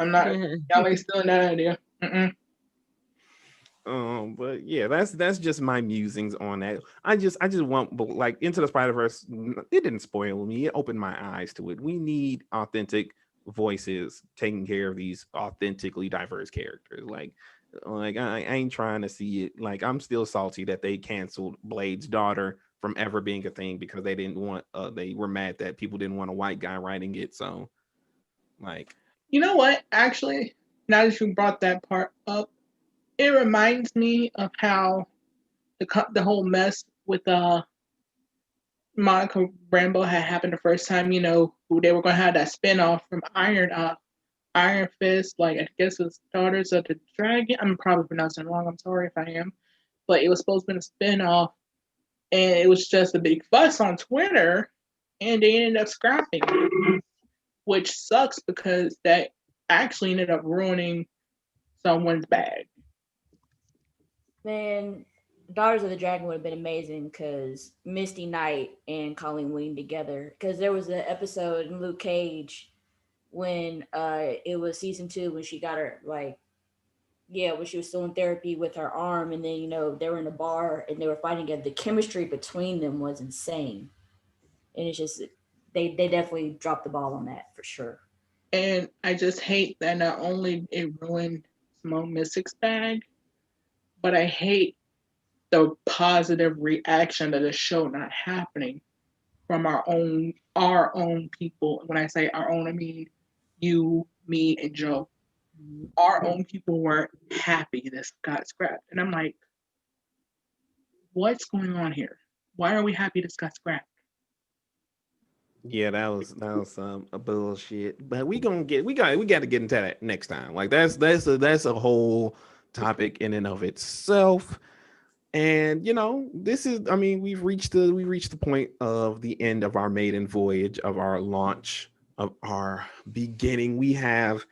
I'm not. Y'all ain't stealing that idea. But yeah, that's just my musings on that. I just want, but like Into the Spider-Verse, it didn't spoil me. It opened my eyes to it. We need authentic voices taking care of these authentically diverse characters. Like I ain't trying to see it. Like I'm still salty that they canceled Blade's daughter from ever being a thing because they didn't want they were mad that people didn't want a white guy writing it. So like, you know what? Actually, now that you brought that part up, it reminds me of how the whole mess with Monica Rambeau had happened the first time. Who they were going to have that spinoff from Iron Fist, like I guess it's Daughters of the Dragon. I'm probably pronouncing it wrong. I'm sorry if I am. But it was supposed to be a spin-off, and it was just a big fuss on Twitter, and they ended up scrapping it, which sucks because that actually ended up ruining someone's bag. Man, Daughters of the Dragon would have been amazing because Misty Knight and Colleen Wing together. Because there was an episode in Luke Cage when it was season 2 when she got her when she was still in therapy with her arm, and then they were in a bar and they were fighting together. The chemistry between them was insane, and it's just they definitely dropped the ball on that for sure. And I just hate that not only it ruined Simone Missick's bag, but I hate the positive reaction to the show not happening from our own people. When I say our own, I mean you, me, and Joe. Our own people weren't happy this got scrapped. And I'm like, what's going on here? Why are we happy this got scrapped? Yeah, that was a bullshit. But we got to get into that next time. Like that's a whole topic in and of itself. And this is, I mean, we reached the point of the end of our maiden voyage, of our launch, of our beginning. We have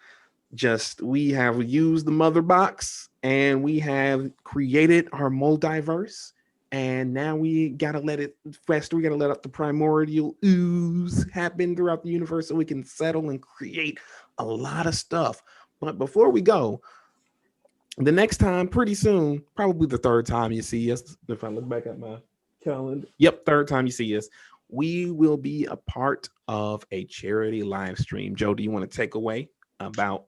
used the mother box and we have created our multiverse, and now we gotta let it fester. We gotta let out the primordial ooze happen throughout the universe so we can settle and create a lot of stuff. But before we go, the next time, pretty soon, probably the third time you see us, if I look back at my calendar, third time you see us, we will be a part of a charity live stream. Joe, do you want to take away about?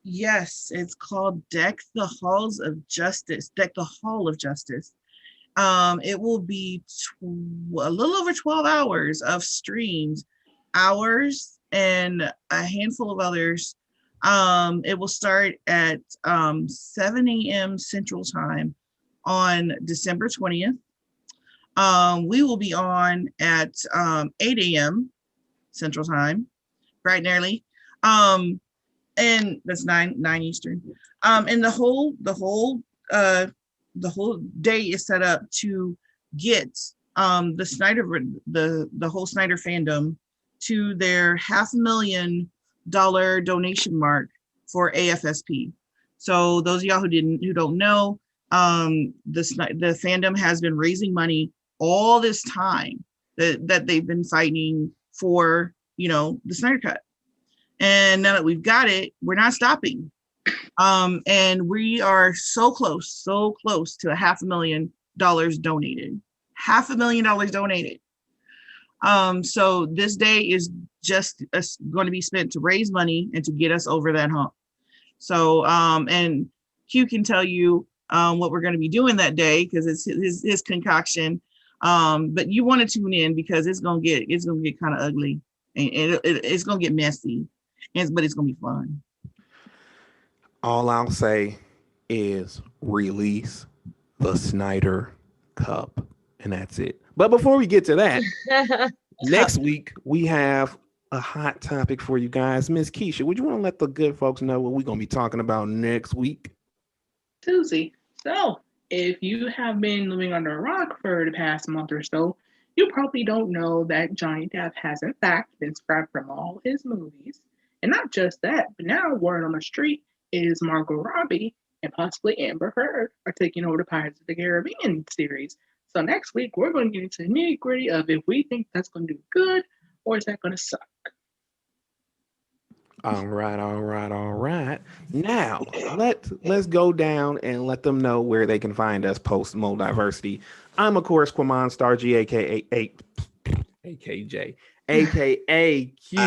Yes, it's called Deck the Halls of Justice. Deck the Hall of Justice. It will be a little over 12 hours of streams, hours, and a handful of others. It will start at 7 a.m. Central Time on December 20th. We will be on at 8 a.m. Central Time, bright and early. And that's 9 Eastern. And the whole day is set up to get the whole Snyder fandom to their $500,000 donation mark for AFSP. So those of y'all who don't know, the fandom has been raising money all this time that they've been fighting for, the Snyder Cut. And now that we've got it, we're not stopping. And we are so close to $500,000 donated. $500,000 donated. So this day is just going to be spent to raise money and to get us over that hump. So, and Q can tell you what we're going to be doing that day because it's his concoction. But you want to tune in because it's gonna get kind of ugly and it's gonna get messy, but it's gonna be fun. All I'll say is release the Snyder Cup, and that's it. But before we get to that, next week we have a hot topic for you guys. Miss Keisha, would you want to let the good folks know what we're gonna be talking about next week? Susie. So, if you have been living under a rock for the past month or so, you probably don't know that Johnny Depp has in fact been scrapped from all his movies. And not just that, but now word on the street is Margot Robbie and possibly Amber Heard are taking over the Pirates of the Caribbean series. So next week, we're going to get into the nitty gritty of if we think that's going to do good or is that going to suck. All right. Now let's go down and let them know where they can find us post Muldiversity. I'm of course Quamon Star G, aka AKJ, aka Q.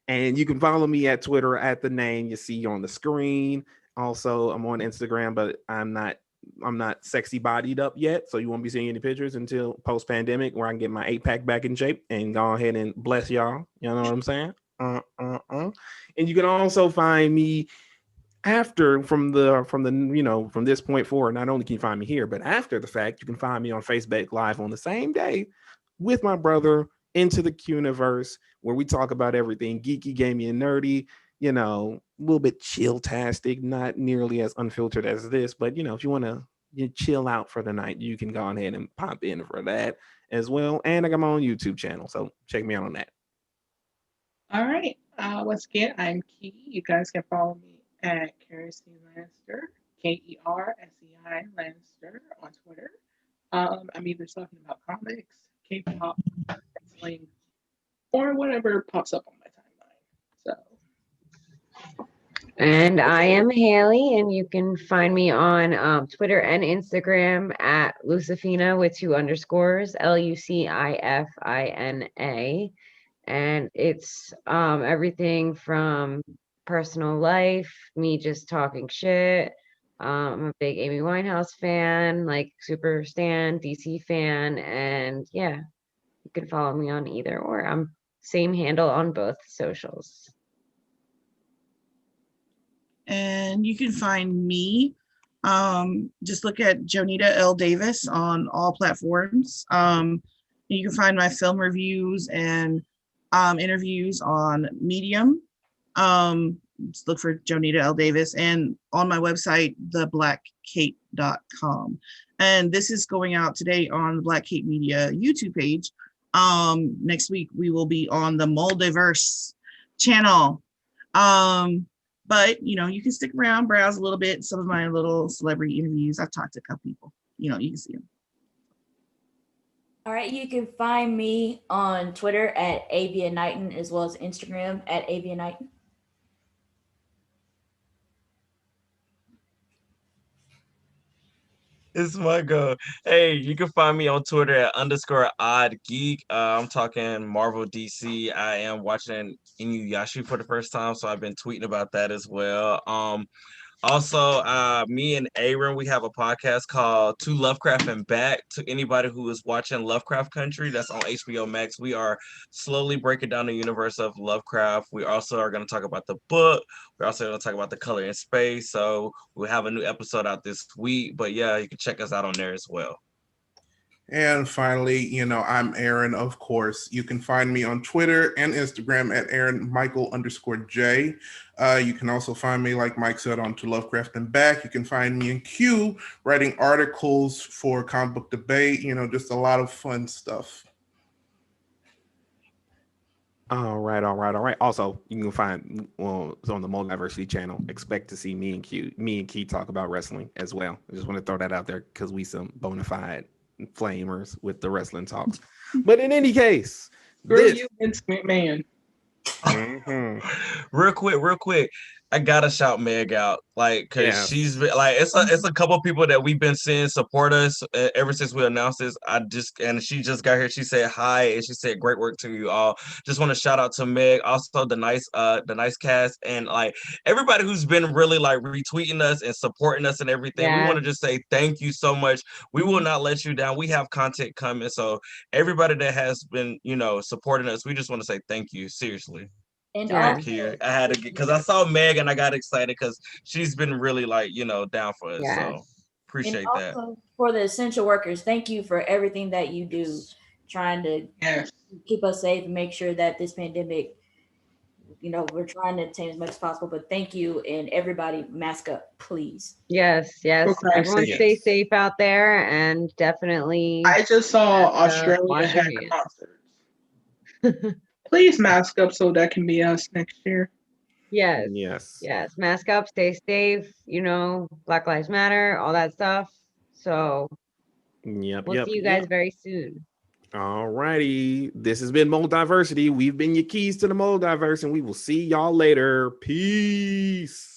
And you can follow me at Twitter at the name you see on the screen. Also, I'm on Instagram, but I'm not sexy bodied up yet, so you won't be seeing any pictures until post pandemic, where I can get my 8-pack back in shape and go ahead and bless y'all. You know what I'm saying? And you can also find me from this point forward. Not only can you find me here, but after the fact, you can find me on Facebook Live on the same day with my brother Into the Quniverse, where we talk about everything geeky, gamey, and nerdy. A little bit chill-tastic, not nearly as unfiltered as this, but if you want to chill out for the night, you can go ahead and pop in for that as well. And I got my own YouTube channel, so check me out on that. All right. Once again, I'm Key. You guys can follow me at Kerosene Lannister, KERSEI Lannister on Twitter. I'm either talking about comics, K-pop, wrestling, or whatever pops up on my timeline. So. And I am Haley, and you can find me on Twitter and Instagram at Lucifina with 2 underscores, LUCIFINA. And it's everything from personal life, me just talking shit. I'm a big Amy Winehouse fan, like super stan, DC fan, and yeah, you can follow me on either or. I'm same handle on both socials. And you can find me. Just look at Jonita L. Davis on all platforms. You can find my film reviews and interviews on Medium. Just look for Jonita L. Davis, and on my website, theblackcape.com. And this is going out today on the Black Cape Media YouTube page. Next week, we will be on the Muldiverse channel. But, you can stick around, browse a little bit. Some of my little celebrity interviews. I've talked to a couple people. You can see them. All right, you can find me on Twitter at Avianighton as well as Instagram at Avianighton. It's my go. Hey, you can find me on Twitter at _odd_geek. I'm talking Marvel DC. I am watching Inuyasha for the first time, so I've been tweeting about that as well. Also, me and Aaron, we have a podcast called To Lovecraft and Back. To anybody who is watching Lovecraft Country, that's on HBO Max. We are slowly breaking down the universe of Lovecraft. We also are going to talk about the book. We're also going to talk about The Color in Space. So we'll have a new episode out this week. But yeah, you can check us out on there as well. And finally, I'm Aaron, of course. You can find me on Twitter and Instagram at AaronMichael_J. You can also find me, like Mike said, on To Lovecraft and Back. You can find me in Q writing articles for Comic Book Debate, just a lot of fun stuff. All right. Also, you can find it's on the Muldiversity channel. Expect to see me and Key talk about wrestling as well. I just want to throw that out there because we some bona fide flamers with the wrestling talks. But in any case, You Vince McMahon. Real quick. I gotta shout Meg out, like, cause she's been, like, it's a couple people that we've been seeing support us ever since we announced this. And she just got here. She said hi and she said great work to you all. Just want to shout out to Meg, also the nice cast, and like everybody who's been really like retweeting us and supporting us and everything. We want to just say thank you so much. We will not let you down. We have content coming, so everybody that has been supporting us, we just want to say thank you, seriously. And Here I had to get, because I saw Meg and I got excited because she's been really like down for us. So appreciate that. For the essential workers, thank you for everything that you do, trying to keep us safe and make sure that this pandemic, we're trying to attain as much as possible. But thank you, and everybody mask up, please. Yes. Everyone stay safe out there, and definitely. I just saw Australia had concerts. Please mask up so that can be us next year. Yes. Mask up, stay safe. Black Lives Matter, all that stuff. So we'll see you guys very soon. All righty. This has been Muldiversity. We've been your keys to the Muldiverse, and we will see y'all later. Peace.